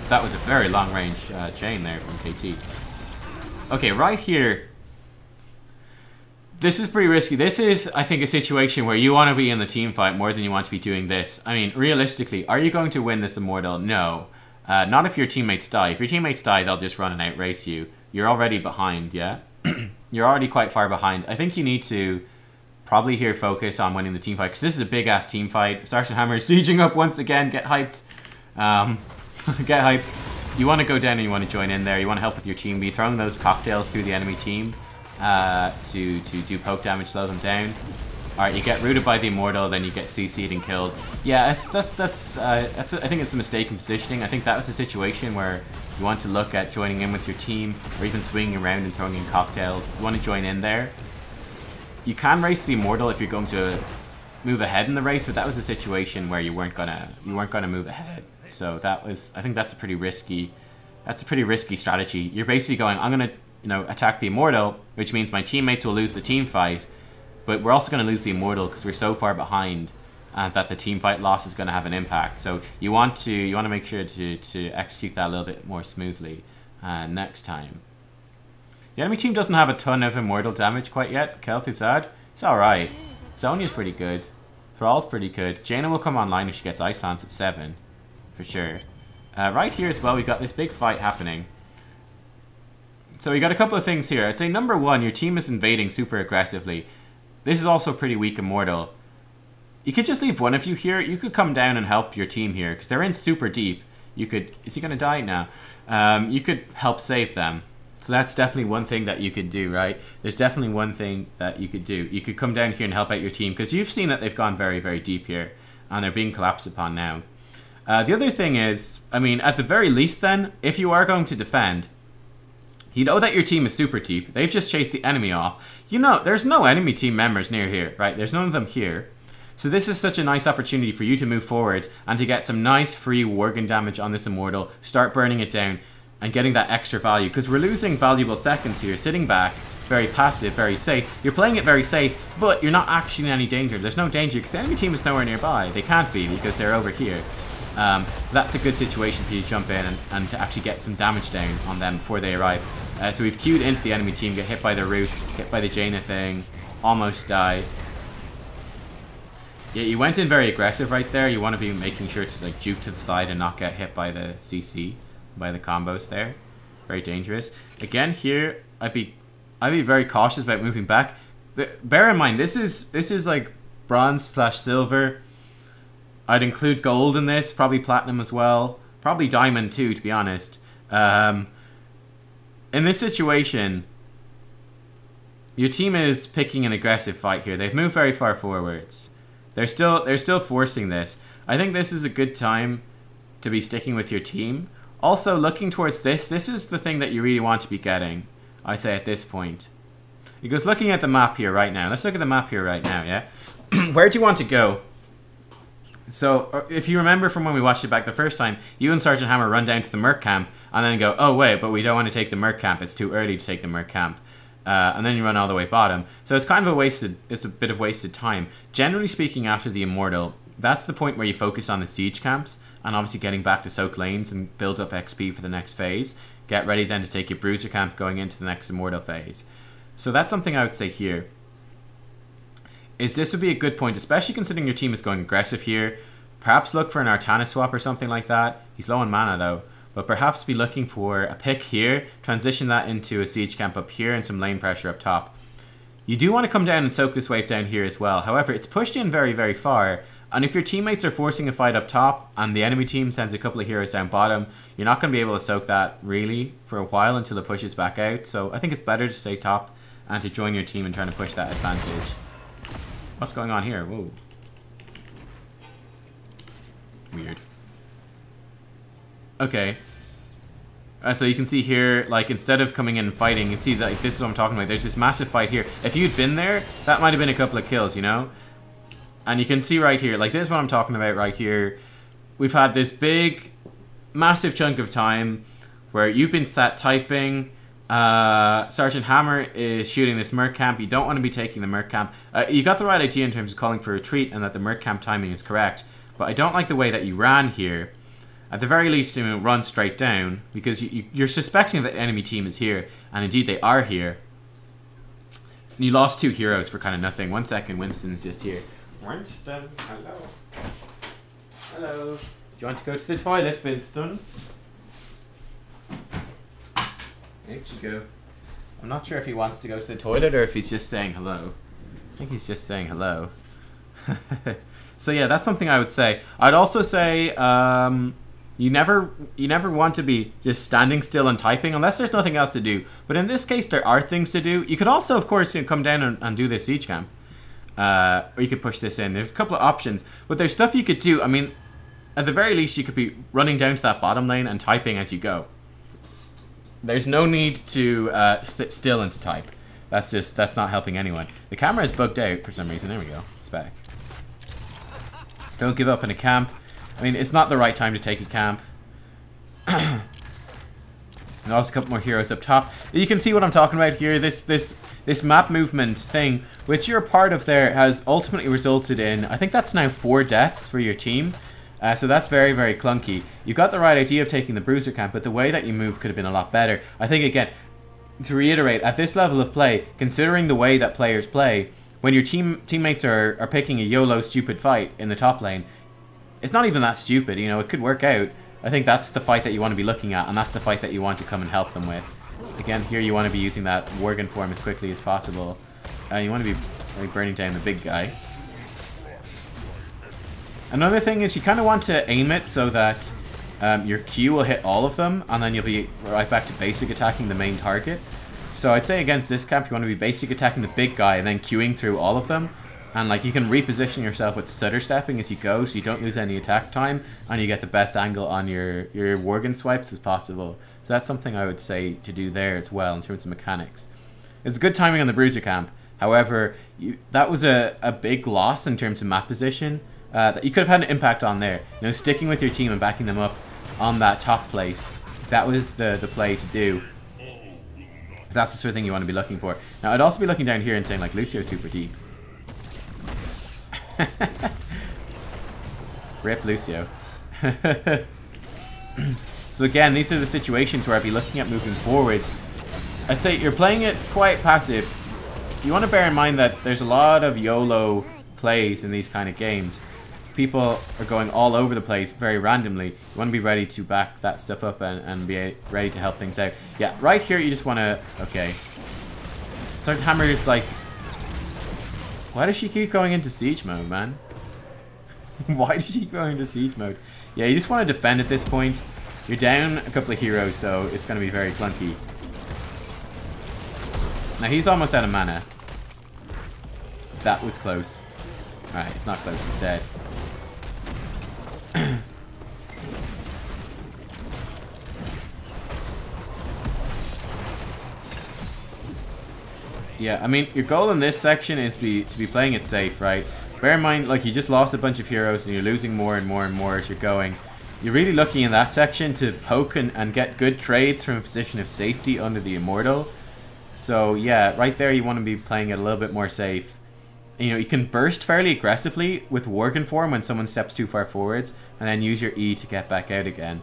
That was a very long range chain there from KT. Okay, right here. This is pretty risky. This is, I think, a situation where you want to be in the team fight more than you want to be doing this. I mean, realistically, are you going to win this Immortal? No. Not if your teammates die. If your teammates die, they'll just run and outrace you. You're already behind, yeah? You're already quite far behind. I think you need to probably here focus on winning the team fight, because this is a big-ass team fight. Sergeant Hammer is sieging up once again. Get hyped. Get hyped. You want to go down and you want to join in there. You want to help with your team. Be throwing those cocktails through the enemy team to do poke damage, slow them down. Alright, you get rooted by the Immortal, then you get CC'd and killed. Yeah, I think it's a mistake in positioning. I think that was a situation where you want to look at joining in with your team, or even swinging around and throwing in cocktails. You want to join in there. You can race the Immortal if you're going to move ahead in the race, but that was a situation where you weren't gonna move ahead. So I think that's a pretty risky strategy. You're basically going, I'm gonna attack the Immortal, which means my teammates will lose the team fight. But we're also going to lose the Immortal because we're so far behind that the team fight loss is going to have an impact. So you want to make sure to execute that a little bit more smoothly next time. The enemy team doesn't have a ton of Immortal damage quite yet. Kel'Thuzad, it's alright. Zhonya's pretty good. Thrall's pretty good. Jaina will come online if she gets Ice Lance at 7. For sure. Right here as well, we've got this big fight happening. So we got a couple of things here. I'd say number one, your team is invading super aggressively. This is also a pretty weak Immortal. You could just leave one of you here. You could come down and help your team here, because they're in super deep. You could... Is he going to die now? You could help save them. So that's definitely one thing that you could do, right? There's definitely one thing that you could do. You could come down here and help out your team, because you've seen that they've gone very, very deep here, and they're being collapsed upon now. The other thing is, I mean, at the very least then, if you are going to defend... You know that your team is super deep. They've just chased the enemy off. You know, there's no enemy team members near here, right? There's none of them here. So this is such a nice opportunity for you to move forwards and to get some nice free Worgen damage on this Immortal, start burning it down and getting that extra value. Because we're losing valuable seconds here, sitting back, very passive, very safe. You're playing it very safe, but you're not actually in any danger. There's no danger because the enemy team is nowhere nearby. They can't be because they're over here. So that's a good situation for you to jump in and to actually get some damage down on them before they arrive. So we've queued into the enemy team, get hit by the root, hit by the Jaina thing, almost die. Yeah, you went in very aggressive right there. You want to be making sure to like juke to the side and not get hit by the CC, by the combos there. Very dangerous. Again, here I'd be very cautious about moving back. Bear in mind, this is like bronze/silver. I'd include gold in this, probably platinum as well, probably diamond too, to be honest. In this situation, your team is picking an aggressive fight here. They've moved very far forwards. They're still forcing this. I think this is a good time to be sticking with your team. Also, looking towards this is the thing that you really want to be getting, I'd say, at this point. Because looking at the map here right now, let's look at the map here right now, yeah? Where do you want to go? So if you remember from when we watched it back the first time, you and Sergeant Hammer run down to the Merc camp and then go, oh wait, but we don't want to take the Merc camp. It's too early to take the Merc camp. And then you run all the way bottom. So it's kind of it's a bit of wasted time. Generally speaking, after the Immortal, that's the point where you focus on the siege camps and obviously getting back to soak lanes and build up XP for the next phase. Get ready then to take your Bruiser camp going into the next Immortal phase. So that's something I would say here. This would be a good point, especially considering your team is going aggressive here. Perhaps look for an Artana swap or something like that. He's low on mana though. But perhaps be looking for a pick here, transition that into a siege camp up here and some lane pressure up top. You do want to come down and soak this wave down here as well. However, it's pushed in very, very far. And if your teammates are forcing a fight up top and the enemy team sends a couple of heroes down bottom, you're not going to be able to soak that really for a while until it pushes back out. So I think it's better to stay top and to join your team in trying to push that advantage. What's going on here? Whoa. Weird. Okay. So you can see here, like, instead of coming in and fighting, you can see that, like, this is what I'm talking about. There's this massive fight here. If you'd been there, that might have been a couple of kills, you know? And you can see right here, like, this is what I'm talking about right here. We've had this big, massive chunk of time where you've been sat typing. Sergeant Hammer is shooting this Merc camp. You don't want to be taking the Merc camp. You got the right idea in terms of calling for a retreat and that the Merc camp timing is correct. But I don't like the way that you ran here. At the very least, you know, run straight down because you're suspecting that the enemy team is here. And indeed, they are here. And you lost 2 heroes for kind of nothing. 1 second, Winston's just here. Winston, hello. Hello. Do you want to go to the toilet, Winston? There you go. I'm not sure if he wants to go to the toilet or if he's just saying hello. I think he's just saying hello. So yeah, that's something I would say. I'd also say you never want to be just standing still and typing unless there's nothing else to do. But in this case, there are things to do. You could also, of course, come down and do this siege camp. Or you could push this in. There's a couple of options. But there's stuff you could do. I mean, at the very least, you could be running down to that bottom lane and typing as you go. There's no need to sit still and to type. That's not helping anyone. The camera is bugged out for some reason. There we go. It's back. Don't give up in a camp. I mean, it's not the right time to take a camp. And also a couple more heroes up top. You can see what I'm talking about here. This map movement thing, which you're a part of there, has ultimately resulted in, I think that's now 4 deaths for your team. So that's very, very clunky. You got the right idea of taking the Bruiser camp, but the way that you moved could have been a lot better. I think, again, to reiterate, at this level of play, considering the way that players play, when your teammates are picking a YOLO stupid fight in the top lane, it's not even that stupid, you know, it could work out. I think that's the fight that you want to be looking at, and that's the fight that you want to come and help them with. Again, here you want to be using that Worgen form as quickly as possible. You want to be like, burning down the big guy. Another thing is you kind of want to aim it so that your Q will hit all of them, and then you'll be right back to basic attacking the main target. So I'd say against this camp, you want to be basic attacking the big guy and then queuing through all of them. And like you can reposition yourself with stutter stepping as you go, so you don't lose any attack time, and you get the best angle on your Worgen swipes as possible. So that's something I would say to do there as well in terms of mechanics. It's good timing on the Bruiser camp. However, that was a big loss in terms of map position that you could have had an impact on there. You know, sticking with your team and backing them up on that top place. That was the play to do. That's the sort of thing you want to be looking for. Now, I'd also be looking down here and saying, like, Lucio's super deep. Rip Lucio. So again, these are the situations where I'd be looking at moving forwards. I'd say you're playing it quite passive. You want to bear in mind that there's a lot of YOLO plays in these kind of games. People are going all over the place very randomly. You want to be ready to back that stuff up and be ready to help things out. Yeah, right here you just want to... Okay. Sergeant Hammer is like... Why does she keep going into siege mode, man? Why does she keep going into siege mode? Yeah, you just want to defend at this point. You're down a couple of heroes, so it's going to be very clunky. Now, he's almost out of mana. That was close. Alright, it's not close, he's dead. Yeah, I mean, your goal in this section is to be playing it safe, right? Bear in mind, like, you just lost a bunch of heroes and you're losing more and more and more as you're going. You're really lucky in that section to poke and get good trades from a position of safety under the Immortal. So yeah, right there you want to be playing it a little bit more safe. You know, you can burst fairly aggressively with Worgen form when someone steps too far forwards, and then use your E to get back out again.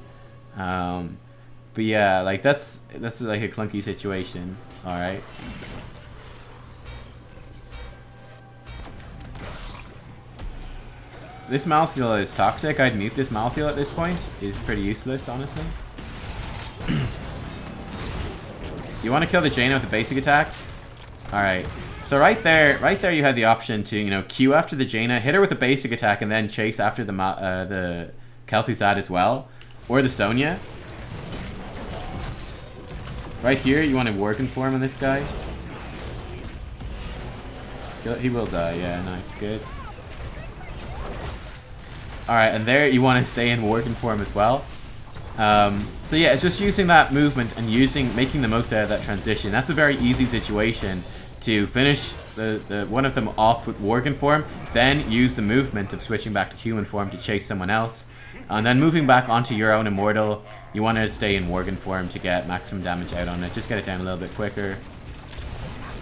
But yeah, like that's like a clunky situation. All right. This Malthael is toxic. I'd mute this Malthael at this point. It's pretty useless, honestly. You want to kill the Jaina with the basic attack? Alright. So right there you had the option to, you know, Q after the Jaina, hit her with a basic attack, and then chase after the Kel'Thuzad as well. Or the Sonya. Right here, you want to Worgen form on this guy. He will die, yeah, nice, good. Alright, and there you want to stay in Worgen form as well. So yeah, it's just using that movement and making the most out of that transition. That's a very easy situation to finish the one of them off with Worgen form, then use the movement of switching back to human form to chase someone else, and then moving back onto your own Immortal. You want to stay in Worgen form to get maximum damage out on it. Just get it down a little bit quicker.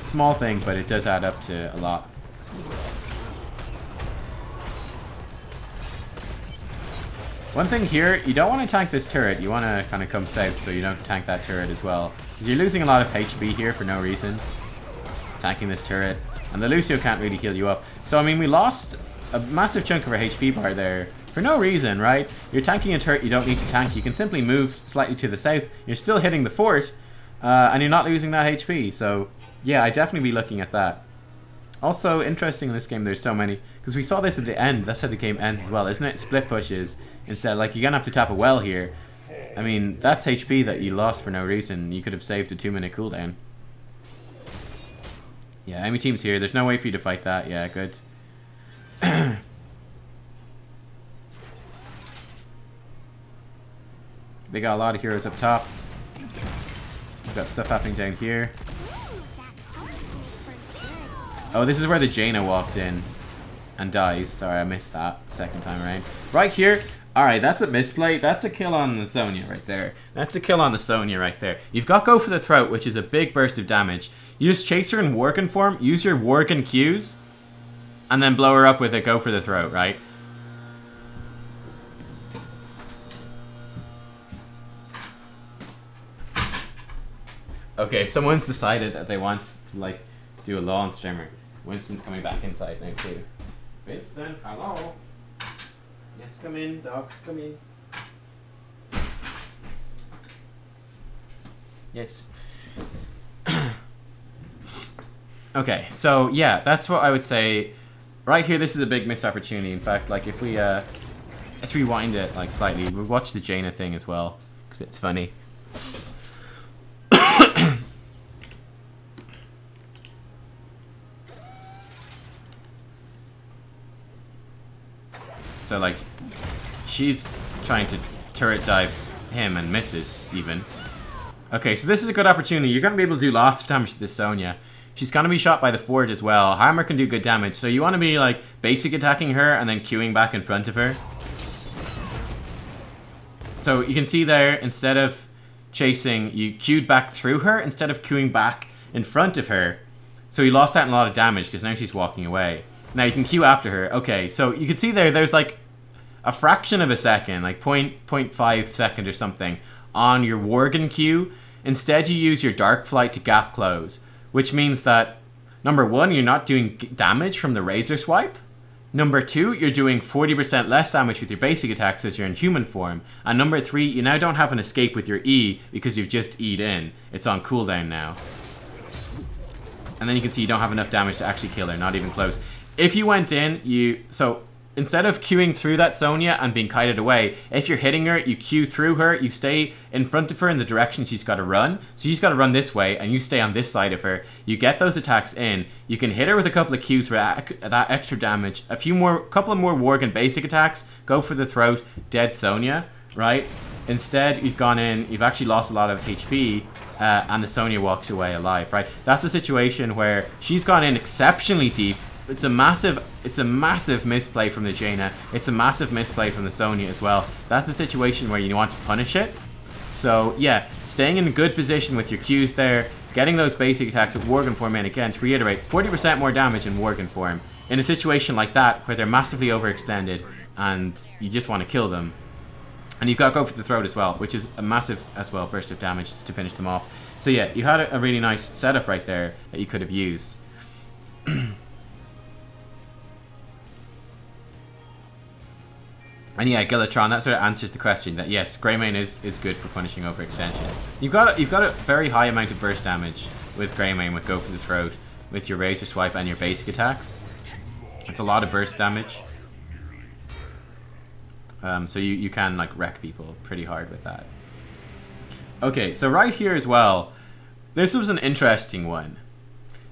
Small thing, but it does add up to a lot. One thing here, you don't want to tank this turret. You want to kind of come south so you don't tank that turret as well. Because you're losing a lot of HP here for no reason. Tanking this turret. And the Lucio can't really heal you up. So, I mean, we lost a massive chunk of our HP bar there for no reason, right? You're tanking a turret you don't need to tank. You can simply move slightly to the south. You're still hitting the fort. And you're not losing that HP. So, yeah, I'd definitely be looking at that. Also, interesting in this game, there's so many, because we saw this at the end, that's how the game ends as well, isn't it? Split pushes, instead, like, you're gonna have to tap a well here. I mean, that's HP that you lost for no reason. You could have saved a 2-minute cooldown. Yeah, enemy team's here, there's no way for you to fight that, yeah, good. They got a lot of heroes up top. We've got stuff happening down here. Oh, this is where the Jaina walks in and dies. Sorry, I missed that second time around. Right here. Alright, that's a misplay. That's a kill on the Sonya right there. That's a kill on the Sonya right there. You've got Go for the Throat, which is a big burst of damage. You just chase her in Worgen form, use your Worgen Qs, and then blow her up with a Go for the Throat, right? Okay, someone's decided that they want to, like, do a lawn streamer. Winston's coming back inside now too. Winston, hello. Yes, come in, dog. Come in. Yes. Okay, so yeah, that's what I would say. Right here, this is a big missed opportunity. In fact, like if we let's rewind it like slightly. We'll watch the Jaina thing as well because it's funny. So, like, she's trying to turret dive him and misses, even. Okay, so this is a good opportunity. You're going to be able to do lots of damage to this Sonya. She's going to be shot by the Ford as well. Hammer can do good damage. So you want to be, like, basic attacking her and then queuing back in front of her. So you can see there, instead of chasing, you queued back through her instead of queuing back in front of her. So you lost out on a lot of damage because now she's walking away. Now you can queue after her. Okay, so you can see there's like a fraction of a second, like 0.5 second or something on your Worgen queue. Instead, you use your Dark Flight to gap close, which means that, number one, you're not doing damage from the Razor Swipe. Number two, you're doing 40% less damage with your basic attacks as you're in human form. And number three, you now don't have an escape with your E because you've just E'd in. It's on cooldown now. And then you can see you don't have enough damage to actually kill her, not even close. If you went in, so instead of queuing through that Sonya and being kited away, if you're hitting her, you queue through her, you stay in front of her in the direction she's got to run. So she's got to run this way, and you stay on this side of her. You get those attacks in. You can hit her with a couple of Qs for that extra damage. Couple of more Worgen basic attacks. Go for the throat. Dead Sonya, right? Instead, you've gone in, you've actually lost a lot of HP, and the Sonya walks away alive, right? That's a situation where she's gone in exceptionally deep, it's a massive misplay from the Jaina. It's a massive misplay from the Sonya as well. That's a situation where you want to punish it. So yeah, staying in a good position with your Qs there, getting those basic attacks with Worgen form in again. To reiterate, 40% more damage in Worgen form in a situation like that where they're massively overextended and you just want to kill them. And you've got to go for the throat as well, which is a massive, as well, burst of damage to finish them off. So yeah, you had a really nice setup right there that you could have used. And yeah, Gillatron, that sort of answers the question that yes, Greymane is good for punishing overextension. You've got a very high amount of burst damage with Greymane with Go for the Throat, with your Razor Swipe and your basic attacks. It's a lot of burst damage. So you can like wreck people pretty hard with that. Okay, so right here as well, this was an interesting one.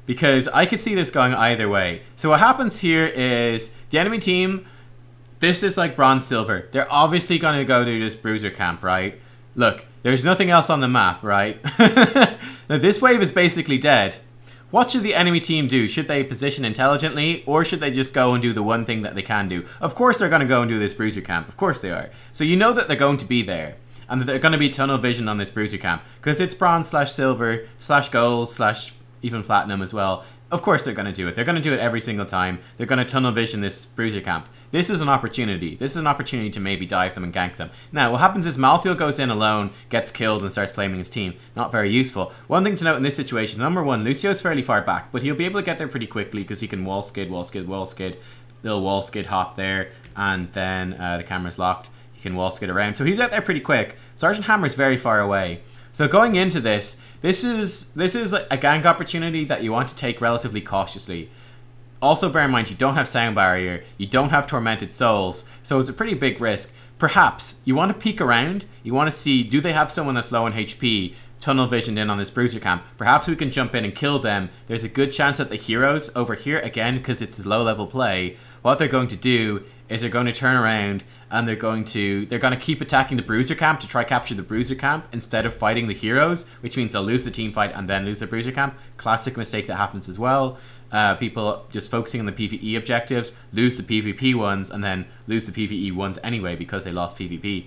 Because I could see this going either way. So what happens here is the enemy team, this is like bronze silver. They're obviously going to go to this bruiser camp, right? Look, there's nothing else on the map, right? Now this wave is basically dead. What should the enemy team do? Should they position intelligently, or should they just go and do the one thing that they can do? Of course they're going to go and do this bruiser camp. Of course they are. So you know that they're going to be there. And that they're going to be tunnel vision on this bruiser camp. Because it's bronze slash silver slash gold slash even platinum as well. Of course they're going to do it. They're going to do it every single time. They're going to tunnel vision this bruiser camp. This is an opportunity. This is an opportunity to maybe dive them and gank them. Now, what happens is Malthael goes in alone, gets killed, and starts flaming his team. Not very useful. One thing to note in this situation, number one, Lucio's fairly far back, but he'll be able to get there pretty quickly because he can wall skid, wall skid, wall skid. Little wall skid hop there, and then the camera's locked. He can wall skid around. So he'll get there pretty quick. Sergeant Hammer's very far away. So going into this, this is a gank opportunity that you want to take relatively cautiously. Also bear in mind, you don't have Sound Barrier, you don't have Tormented Souls, so it's a pretty big risk. Perhaps you want to peek around, you want to see, do they have someone that's low on HP, tunnel visioned in on this bruiser camp? Perhaps we can jump in and kill them. There's a good chance that the heroes over here, again, because it's low level play, what they're going to do is they're going to turn around and they're going to keep attacking the bruiser camp to try capture the bruiser camp instead of fighting the heroes, which means they'll lose the team fight and then lose the bruiser camp. Classic mistake that happens as well. People just focusing on the PvE objectives, lose the PvP ones, and then lose the PvE ones anyway because they lost PvP.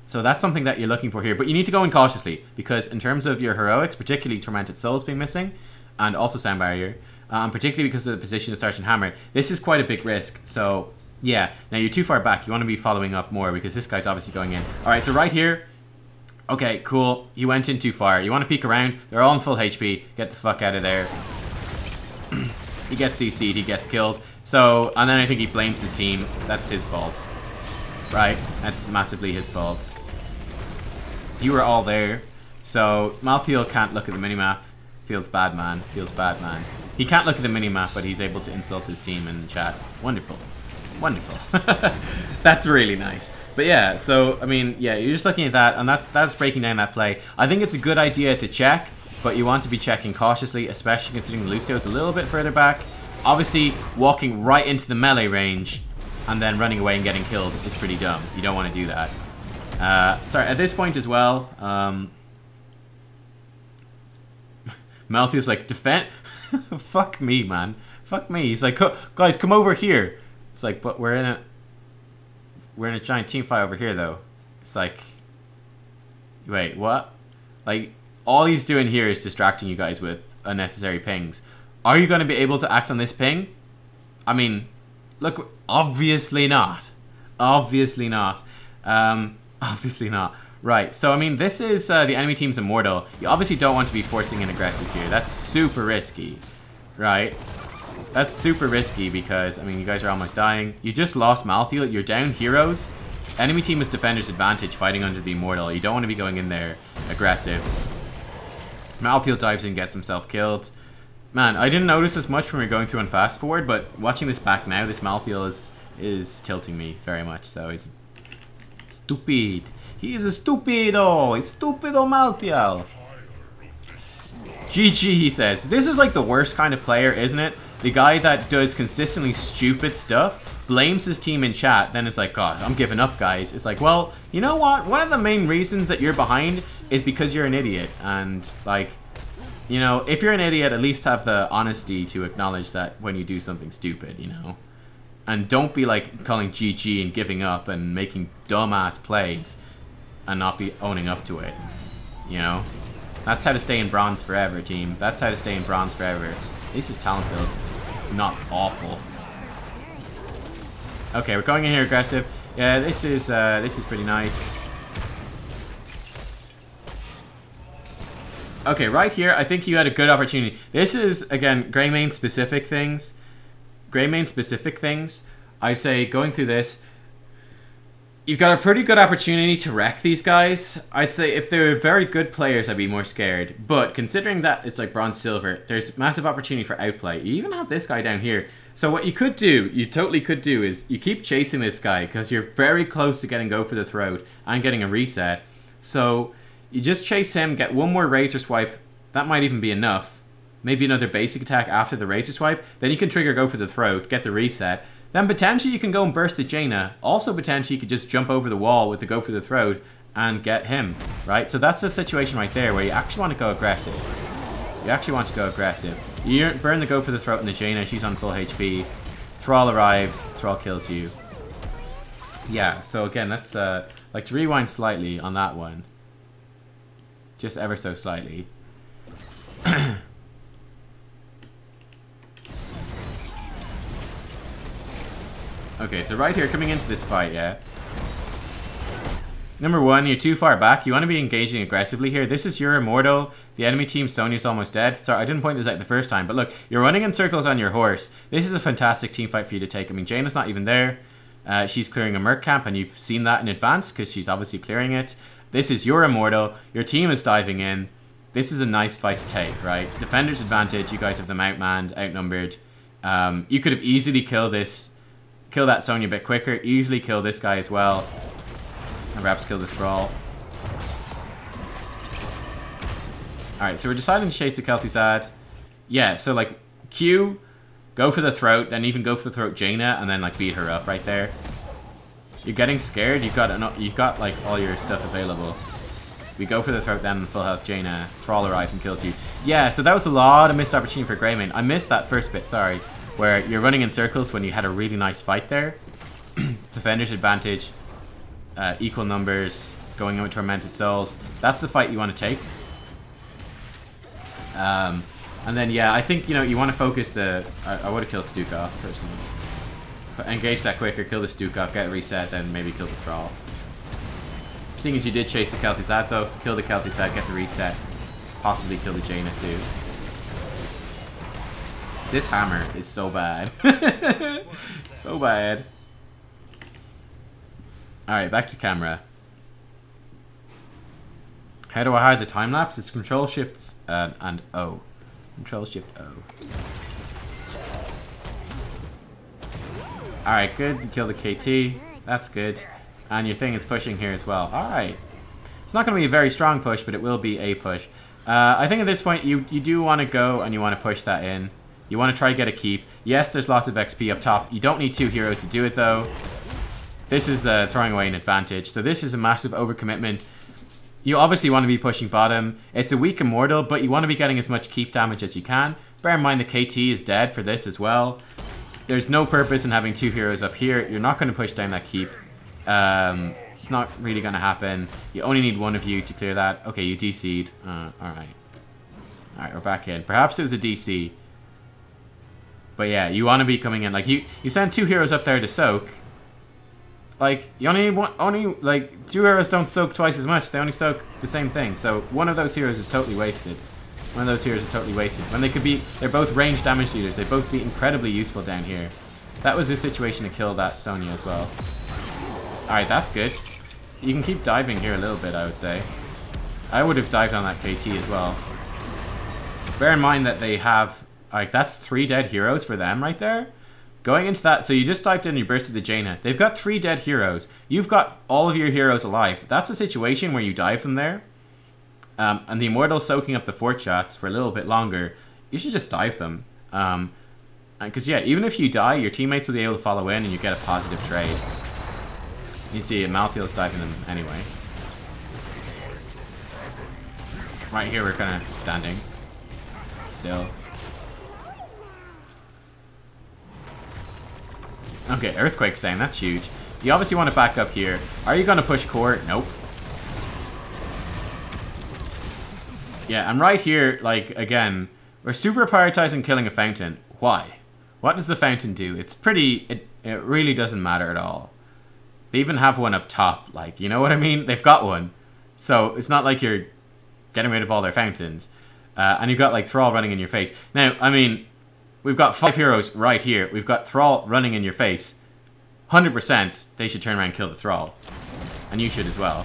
So that's something that you're looking for here, but you need to go in cautiously because in terms of your heroics, particularly Tormented Souls being missing, and also Sound Barrier, particularly because of the position of Sergeant Hammer, this is quite a big risk. So yeah, now you're too far back. You want to be following up more because this guy's obviously going in. Alright, so right here, okay, cool. He went in too far. You want to peek around. They're all in full HP. Get the fuck out of there. He gets CC'd. He gets killed. So, and then I think he blames his team. That's his fault. Right? That's massively his fault. You were all there. So, Malthael can't look at the minimap. Feels bad, man. Feels bad, man. He can't look at the minimap, but he's able to insult his team in chat. Wonderful. Wonderful. That's really nice. But yeah, so, I mean, yeah, you're just looking at that, and that's breaking down that play. I think it's a good idea to check, but you want to be checking cautiously, especially considering Lucio's a little bit further back. Obviously, walking right into the melee range and then running away and getting killed is pretty dumb. You don't want to do that. Sorry, at this point as well, Malthael's like, defend... Fuck me, man. Fuck me. He's like, guys, come over here. It's like, but we're in a giant team fight over here, though. It's like, wait, what? Like, all he's doing here is distracting you guys with unnecessary pings. Are you going to be able to act on this ping? I mean, look, obviously not. Obviously not. Obviously not. Right, so I mean, this is the enemy team's immortal. You obviously don't want to be forcing an aggressive here. That's super risky, right? That's super risky because, I mean, you guys are almost dying. You just lost Malthael. You're down heroes. Enemy team is defender's advantage fighting under the immortal. You don't want to be going in there aggressive. Malthael dives in, gets himself killed. Man, I didn't notice as much when we were going through on fast forward, but watching this back now, this Malthael is tilting me very much. So he's stupid. He is a stupido. He's stupido Malthael. GG, he says. This is like the worst kind of player, isn't it? The guy that does consistently stupid stuff, blames his team in chat, then it's like, God, I'm giving up, guys. It's like, well, you know what? One of the main reasons that you're behind is because you're an idiot. And, like, You know, if you're an idiot, at least have the honesty to acknowledge that when you do something stupid, you know? And don't be like calling GG and giving up and making dumbass plays and not be owning up to it, you know? That's how to stay in bronze forever, team. That's how to stay in bronze forever. At least his talent build's not awful. Okay, we're going in here aggressive. Yeah, this is pretty nice. Okay, right here, I think you had a good opportunity. This is, again, Greymane specific things. Greymane specific things. I'd say going through this, you've got a pretty good opportunity to wreck these guys. I'd say if they're very good players, I'd be more scared. But considering that it's like bronze silver, there's massive opportunity for outplay. You even have this guy down here. So what you could do, you totally could do, is you keep chasing this guy because you're very close to getting go for the throat and getting a reset. So you just chase him, get one more razor swipe. That might even be enough. Maybe another basic attack after the razor swipe. Then you can trigger go for the throat, get the reset. Then potentially you can go and burst the Jaina. Also potentially you could just jump over the wall with the go for the throat and get him, right? So that's a situation right there where you actually want to go aggressive. You actually want to go aggressive. You burn the go for the throat and the Jaina. She's on full HP. Thrall arrives. Thrall kills you. Yeah, so again, let's like to rewind slightly on that one. Just ever so slightly. Okay, so right here, coming into this fight, yeah. Number one, you're too far back. You want to be engaging aggressively here. This is your immortal. The enemy team, Sonya's almost dead. Sorry, I didn't point this out the first time, but look, you're running in circles on your horse. This is a fantastic team fight for you to take. I mean, Jaina's not even there. She's clearing a merc camp, and you've seen that in advance because she's obviously clearing it. This is your immortal. Your team is diving in. This is a nice fight to take, right? Defender's advantage. You guys have them outmanned, outnumbered. You could have easily killed that Sonya a bit quicker. Easily kill this guy as well. And perhaps kill the Thrall. Alright, so we're deciding to chase the Kel'Thuzad. Yeah, so like Q, go for the throat, then even go for the throat Jaina, and then like beat her up right there. You're getting scared. You've got like all your stuff available. We go for the throat, then full health Jaina. Thrall arrives and kills you. Yeah, so that was a lot of missed opportunity for Greymane. I missed that first bit, sorry. Where you're running in circles when you had a really nice fight there. Defender's advantage. Equal numbers. Going in with Tormented Souls. That's the fight you want to take. And then, yeah, I think, you know, you want to focus the... I would have killed Stukov, personally. Engage that quicker, kill the Stukov, get a reset, then maybe kill the Thrall. Seeing as you did chase the Kel'Thuzad, though, kill the Kel'Thuzad, get the reset. Possibly kill the Jaina, too. This hammer is so bad. So bad. Alright, back to camera. How do I hide the time lapse? It's Control Shift and O. Control Shift O. Alright, good. You kill the KT. That's good. And your thing is pushing here as well. Alright. It's not going to be a very strong push, but it will be a push. I think at this point you do want to go and you want to push that in. You want to try to get a keep. Yes, there's lots of XP up top. You don't need 2 heroes to do it, though. This is throwing away an advantage. So this is a massive overcommitment. You obviously want to be pushing bottom. It's a weak immortal, but you want to be getting as much keep damage as you can. Bear in mind the KT is dead for this as well. There's no purpose in having 2 heroes up here. You're not going to push down that keep. It's not really going to happen. You only need one of you to clear that. Okay, you DC'd. Alright. Alright, we're back in. Perhaps it was a DC. But yeah, you want to be coming in. Like, you send 2 heroes up there to soak. Like, you only need one, like, 2 heroes don't soak twice as much. They only soak the same thing. So, one of those heroes is totally wasted. One of those heroes is totally wasted. When they could be, they're both ranged damage dealers. They both be incredibly useful down here. That was the situation to kill that Sonya as well. Alright, that's good. You can keep diving here a little bit, I would say. I would have dived on that KT as well. Bear in mind that they have, like, that's 3 dead heroes for them right there. Going into that, so you just dived in and you bursted the Jaina. They've got 3 dead heroes. You've got all of your heroes alive. That's a situation where you dive them there. And the Immortal's soaking up the fort shots for a little bit longer. You should just dive them. Because, yeah, even if you die, your teammates will be able to follow in and you get a positive trade. You see, Malthiel's diving them anyway. Right here, we're kind of standing. still. Okay, Earthquake's down. That's huge. You obviously want to back up here. Are you going to push core? Nope. Yeah, and right here, like, again, we're super prioritizing killing a fountain. Why? What does the fountain do? It's pretty... It really doesn't matter at all. They even have one up top. Like, you know what I mean? They've got one. So, it's not like you're getting rid of all their fountains. And you've got, like, Thrall running in your face. Now, I mean, we've got 5 heroes right here. We've got Thrall running in your face. 100% they should turn around and kill the Thrall. And you should as well.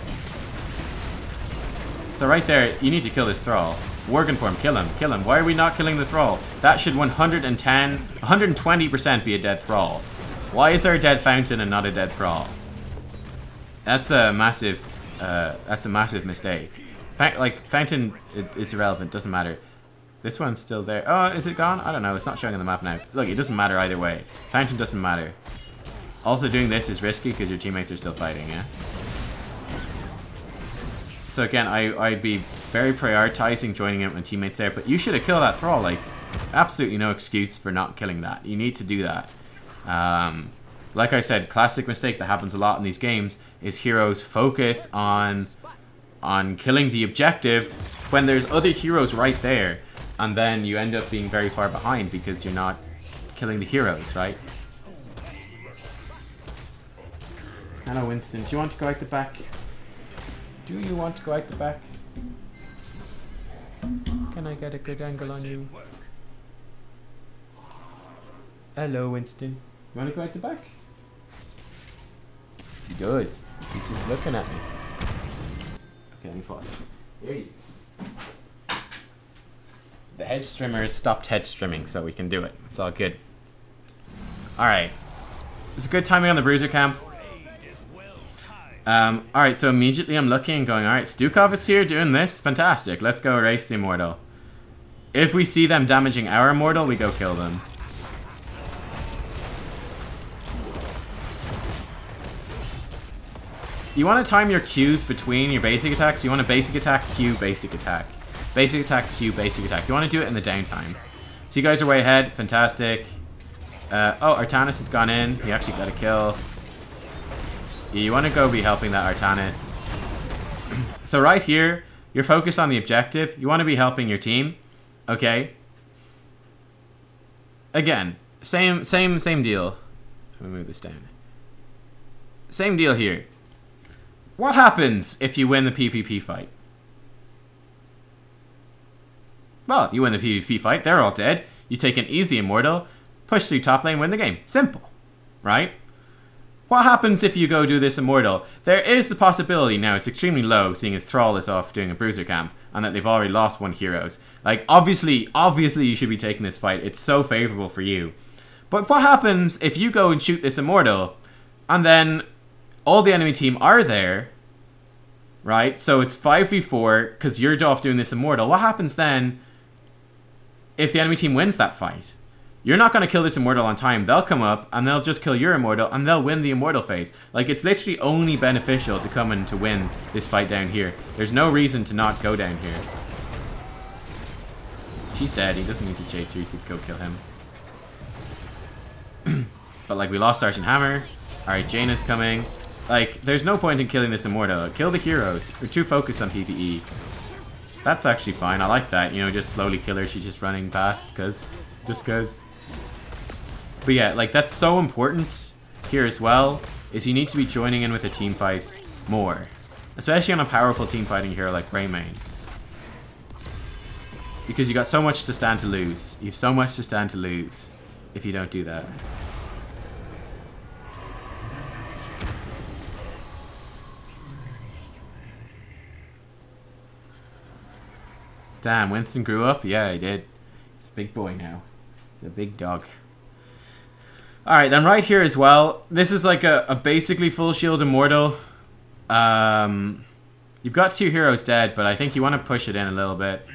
So right there, you need to kill this Thrall. Worgen form, kill him, kill him. Why are we not killing the Thrall? That should 120% be a dead Thrall. Why is there a dead fountain and not a dead Thrall? That's a massive mistake. Fountain is irrelevant, doesn't matter. This one's still there. Oh, is it gone? I don't know, it's not showing on the map now. Look, it doesn't matter either way. Fountain doesn't matter. Also, doing this is risky because your teammates are still fighting, yeah? So again, I'd be very prioritizing joining in with my teammates there, but you should have killed that Thrall. Like, absolutely no excuse for not killing that. You need to do that. Like I said, classic mistake that happens a lot in these games is heroes focus on killing the objective when there's other heroes right there, and then you end up being very far behind because you're not killing the heroes, right? Hello, Winston. Do you want to go out the back? Do you want to go out the back? Can I get a good angle on you? Hello, Winston. You want to go out the back? Good. He's just looking at me. Okay, let me pause. Here you go. The hedge strimmer stopped hedge strimming, so we can do it. It's all good. Alright. It's a good timing on the bruiser camp. Alright, so immediately I'm looking and going, alright, Stukov is here doing this. Fantastic. Let's go erase the Immortal. If we see them damaging our Immortal, we go kill them. You want to time your Qs between your basic attacks. You want to basic attack, Q, basic attack. Basic attack, Q, basic attack. You want to do it in the downtime. So you guys are way ahead. Fantastic. Oh, Artanis has gone in. He actually got a kill. Yeah, you want to go be helping that Artanis. So right here, you're focused on the objective. You want to be helping your team. Okay. Again, same deal. Let me move this down. Same deal here. What happens if you win the PvP fight? Well, you win the PvP fight. They're all dead. You take an easy Immortal, push through top lane, win the game. Simple. Right? What happens if you go do this Immortal? There is the possibility, now it's extremely low, seeing as Thrall is off doing a bruiser camp, and that they've already lost one heroes. Like, obviously you should be taking this fight. It's so favorable for you. But what happens if you go and shoot this Immortal, and then all the enemy team are there, right? So it's 5v4, because you're off doing this Immortal. What happens then if the enemy team wins that fight? You're not going to kill this Immortal on time. They'll come up, and they'll just kill your Immortal, and they'll win the Immortal phase. Like, it's literally only beneficial to come in to win this fight down here. There's no reason to not go down here. She's dead. He doesn't need to chase her. You could go kill him. But, like, we lost Arch and Hammer. Alright, Jaina's coming. Like, there's no point in killing this Immortal. Kill the heroes. We're too focused on PvE. That's actually fine. I like that. You know, just slowly kill her. She's just running past, just cause. But yeah, like, that's so important here as well, is you need to be joining in with the team fights more. Especially on a powerful team fighting hero like Greymane. Because you got so much to stand to lose. You have so much to stand to lose if you don't do that. Damn, Winston grew up? Yeah, he did. He's a big boy now. He's a big dog. Alright, then right here as well. This is like a basically full shield Immortal. You've got two heroes dead, but I think you want to push it in a little bit.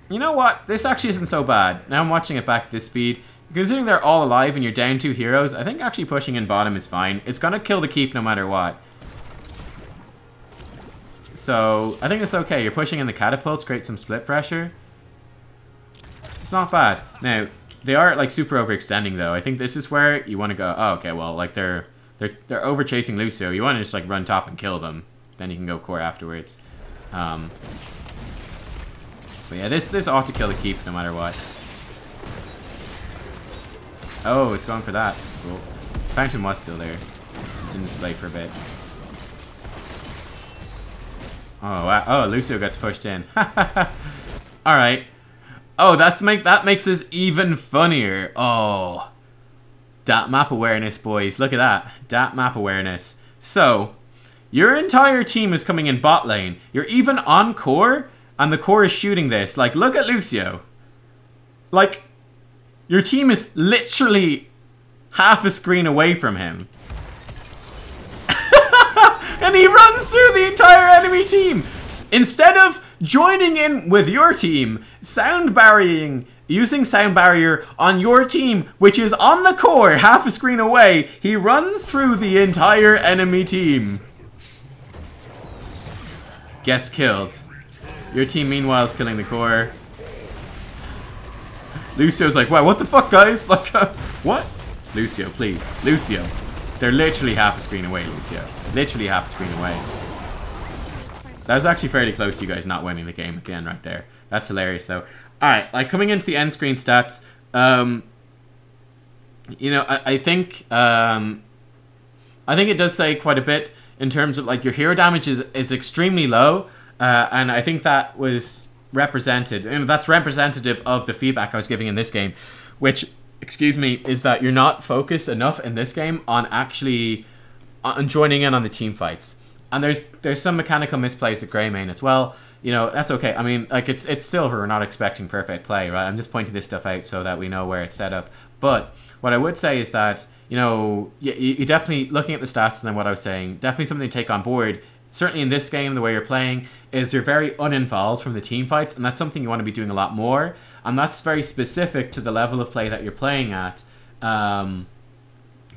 You know what? This actually isn't so bad. Now I'm watching it back at this speed. Considering they're all alive and you're down two heroes, I think actually pushing in bottom is fine. It's going to kill the keep no matter what. So I think it's okay. You're pushing in the catapults, create some split pressure. It's not bad. Now, they are like super overextending though. I think this is where you want to go, oh, okay, well, like they're over chasing Lucio. You want to just like run top and kill them. Then you can go core afterwards. But yeah, this ought to kill the keep no matter what. Oh, it's going for that. Cool. Fountain was still there. It's in display for a bit. Oh, wow. Oh, Lucio gets pushed in. Alright. Oh, that makes this even funnier. Oh. Dat map awareness, boys. Look at that. Dat map awareness. So, your entire team is coming in bot lane. You're even on core, and the core is shooting this. Like, look at Lucio. Like, your team is literally half a screen away from him. And he runs through the entire enemy team. Instead of joining in with your team, using sound barrier on your team, which is on the core, half a screen away, he runs through the entire enemy team. Gets killed. Your team, meanwhile, is killing the core. Lucio's like, wow, what the fuck, guys? Like, what? Lucio, please. Lucio. They're literally half a screen away, Lucio. Literally half a screen away. That was actually fairly close to you guys not winning the game at the end right there. That's hilarious, though. Alright, like, coming into the end screen stats, you know, I think it does say quite a bit in terms of, like, your hero damage is extremely low, and I think that was represented, and that's representative of the feedback I was giving in this game, which, excuse me, is that you're not focused enough in this game on actually on joining in on the team fights. And there's some mechanical misplays at Greymane as well. You know, that's okay. I mean, like, it's silver. We're not expecting perfect play, right? I'm just pointing this stuff out so that we know where it's set up. But what I would say is that, you know, you definitely, looking at the stats and then what I was saying, definitely something to take on board. Certainly in this game, the way you're playing is you're very uninvolved from the team fights, and that's something you want to be doing a lot more. And that's very specific to the level of play that you're playing at,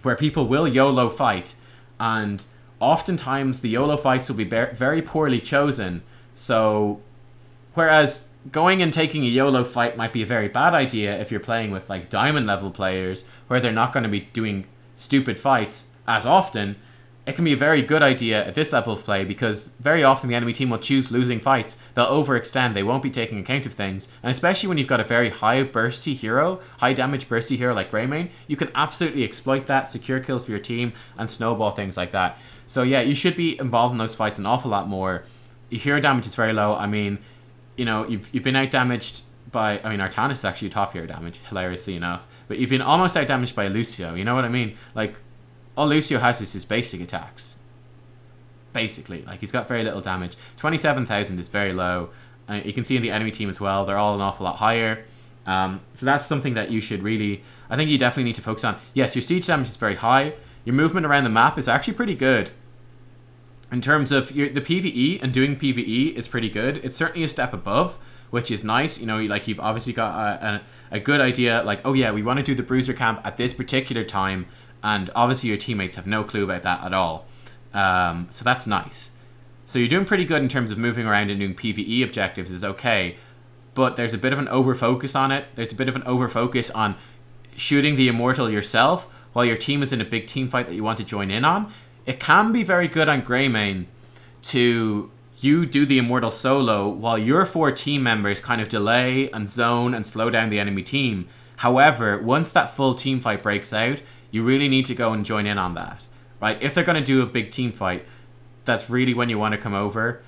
where people will YOLO fight, and oftentimes the YOLO fights will be very poorly chosen. So, whereas going and taking a YOLO fight might be a very bad idea if you're playing with like diamond level players, where they're not going to be doing stupid fights as often, it can be a very good idea at this level of play, because very often the enemy team will choose losing fights. They'll overextend, they won't be taking account of things. And especially when you've got a very high bursty hero, high damage bursty hero like Greymane, you can absolutely exploit that, secure kills for your team, and snowball things like that. So yeah, you should be involved in those fights an awful lot more. Your hero damage is very low. I mean, you know, you've been out damaged by, I mean, Artanis is actually top hero damage, hilariously enough. But you've been almost out damaged by Lucio, you know what I mean? Like, all Lucio has is his basic attacks. Basically, like, he's got very little damage. 27,000 is very low. You can see in the enemy team as well, they're all an awful lot higher. So that's something that you should really, I think you definitely need to focus on. Yes, your siege damage is very high. Your movement around the map is actually pretty good. In terms of the PvE, and doing PvE is pretty good. It's certainly a step above, which is nice. You know, like, you've obviously got a good idea, like, oh yeah, we want to do the bruiser camp at this particular time, and obviously your teammates have no clue about that at all. So that's nice. So you're doing pretty good in terms of moving around and doing PvE objectives is okay, but there's a bit of an over-focus on it. There's a bit of an over-focus on shooting the Immortal yourself while your team is in a big team fight that you want to join in on. It can be very good on Greymane to you do the Immortal solo while your 4 team members kind of delay and zone and slow down the enemy team. However, once that full team fight breaks out, you really need to go and join in on that, right? If they're going to do a big team fight, that's really when you want to come over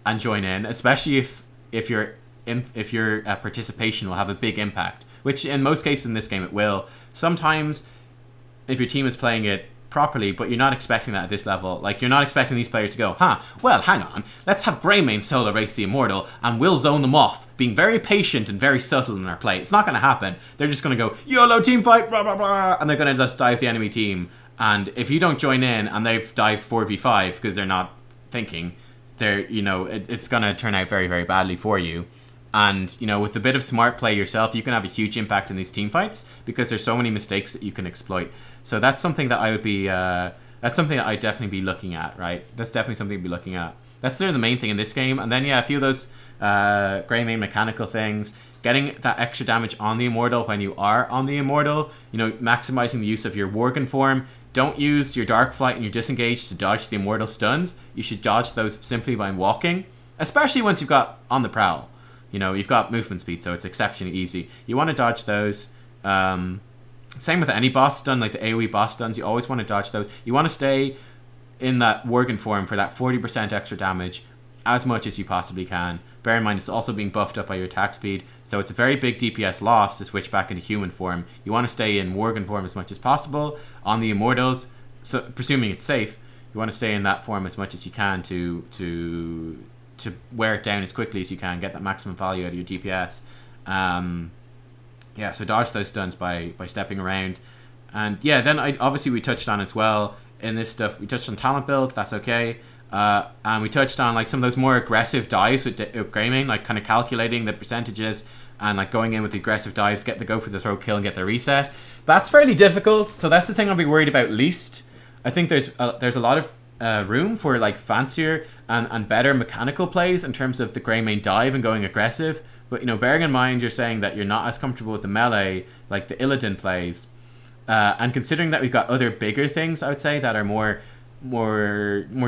and join in, especially if your participation will have a big impact, which in most cases in this game it will. Sometimes, if your team is playing it properly, but you're not expecting that at this level. Like, you're not expecting these players to go, well, hang on, let's have Greymane solo race the Immortal, and we'll zone them off, being very patient and very subtle in our play. It's not going to happen. They're just going to go, YOLO team fight, blah, blah, blah, and they're going to just dive the enemy team. And if you don't join in, and they've dived 4v5, because they're not thinking, you know, it's going to turn out very, very badly for you. And, you know, with a bit of smart play yourself, you can have a huge impact in these team fights, because there's so many mistakes that you can exploit. So that's something that I would be, that's something that I'd definitely be looking at, right? That's definitely something to be looking at. That's sort of the main thing in this game. And then, yeah, a few of those Greymane mechanical things. Getting that extra damage on the Immortal when you are on the Immortal. You know, maximizing the use of your Worgen form. Don't use your Dark Flight and your Disengage to dodge the Immortal stuns. You should dodge those simply by walking. Especially once you've got on the prowl. You know, you've got movement speed, so it's exceptionally easy. You want to dodge those. Same with any boss stun, like the AoE boss stuns. You always want to dodge those. You want to stay in that Worgen form for that 40% extra damage as much as you possibly can. Bear in mind, it's also being buffed up by your attack speed, so it's a very big DPS loss to switch back into human form. You want to stay in Worgen form as much as possible on the Immortals, so presuming it's safe. You want to stay in that form as much as you can to wear it down as quickly as you can, get that maximum value out of your DPS. Yeah, so dodge those stuns by stepping around. And yeah, then obviously we touched on as well in this stuff, we touched on talent build, that's okay. And we touched on like some of those more aggressive dives with Greymane, like kind of calculating the percentages and like going in with the aggressive dives, get the go for the throw kill and get the reset. That's fairly difficult, so that's the thing I'll be worried about least. I think there's a lot of room for like fancier and better mechanical plays in terms of the Greymane dive and going aggressive. But, you know, bearing in mind you're saying that you're not as comfortable with the melee like the Illidan plays, and considering that we've got other bigger things, I would say, that are more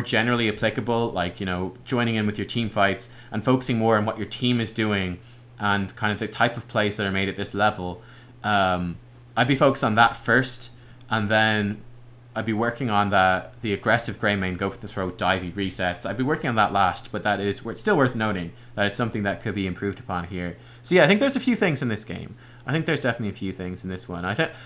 generally applicable, like, you know, joining in with your team fights and focusing more on what your team is doing and kind of the type of plays that are made at this level, I'd be focused on that first, and then I'd be working on the aggressive Greymane, go for the throat, divey resets. I'd be working on that last, but that is it's still worth noting that it's something that could be improved upon here. So yeah, I think there's a few things in this game. I think there's definitely a few things in this one.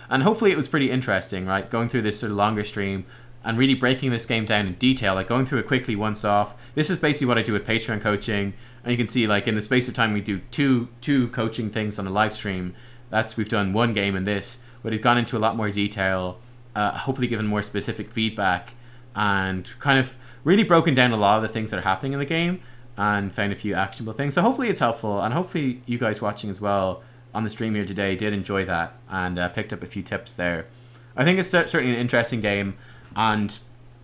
And hopefully it was pretty interesting, right? Going through this sort of longer stream and really breaking this game down in detail, like going through it quickly once off. This is basically what I do with Patreon coaching, and you can see like in the space of time we do two coaching things on a live stream. We've done one game in this, but it's gone into a lot more detail. Hopefully given more specific feedback and kind of really broken down a lot of the things that are happening in the game and found a few actionable things. So hopefully it's helpful, and hopefully you guys watching as well on the stream here today did enjoy that and picked up a few tips there. I think it's certainly an interesting game, and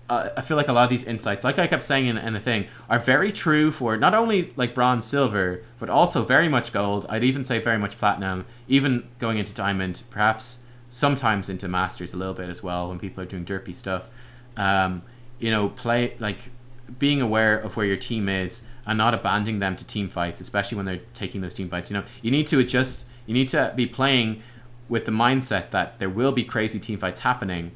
I feel like a lot of these insights, like I kept saying in the thing, are very true for not only like bronze, silver, but also very much gold. I'd even say very much platinum, even going into diamond, perhaps sometimes into masters a little bit as well when people are doing derpy stuff. You know, being aware of where your team is and not abandoning them to team fights, especially when they're taking those team fights. You know, you need to adjust. You need to be playing with the mindset that there will be crazy team fights happening,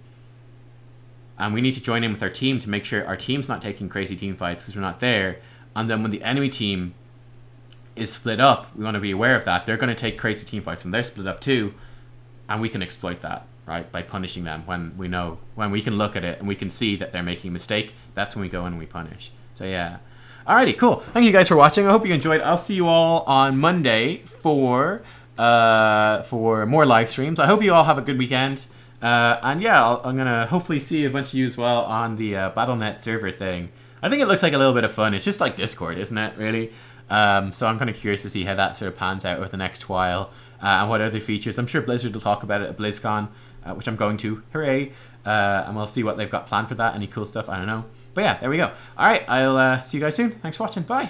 and we need to join in with our team to make sure our team's not taking crazy team fights because we're not there. And then when the enemy team is split up, we want to be aware of that. They're going to take crazy team fights when they're split up too, and we can exploit that, right, by punishing them when we can look at it and we can see that they're making a mistake. That's when we go in and we punish. So yeah. Alrighty, cool. Thank you guys for watching. I hope you enjoyed. I'll see you all on Monday for more live streams. I hope you all have a good weekend. And yeah, I'm gonna hopefully see a bunch of you as well on the Battle.net server thing. I think it looks like a little bit of fun. It's just like Discord, isn't it, really? So I'm kind of curious to see how that sort of pans out over the next while, and what other features. I'm sure Blizzard will talk about it at BlizzCon, which I'm going to. Hooray! And we'll see what they've got planned for that. Any cool stuff? I don't know. But yeah, there we go. All right, I'll see you guys soon. Thanks for watching. Bye.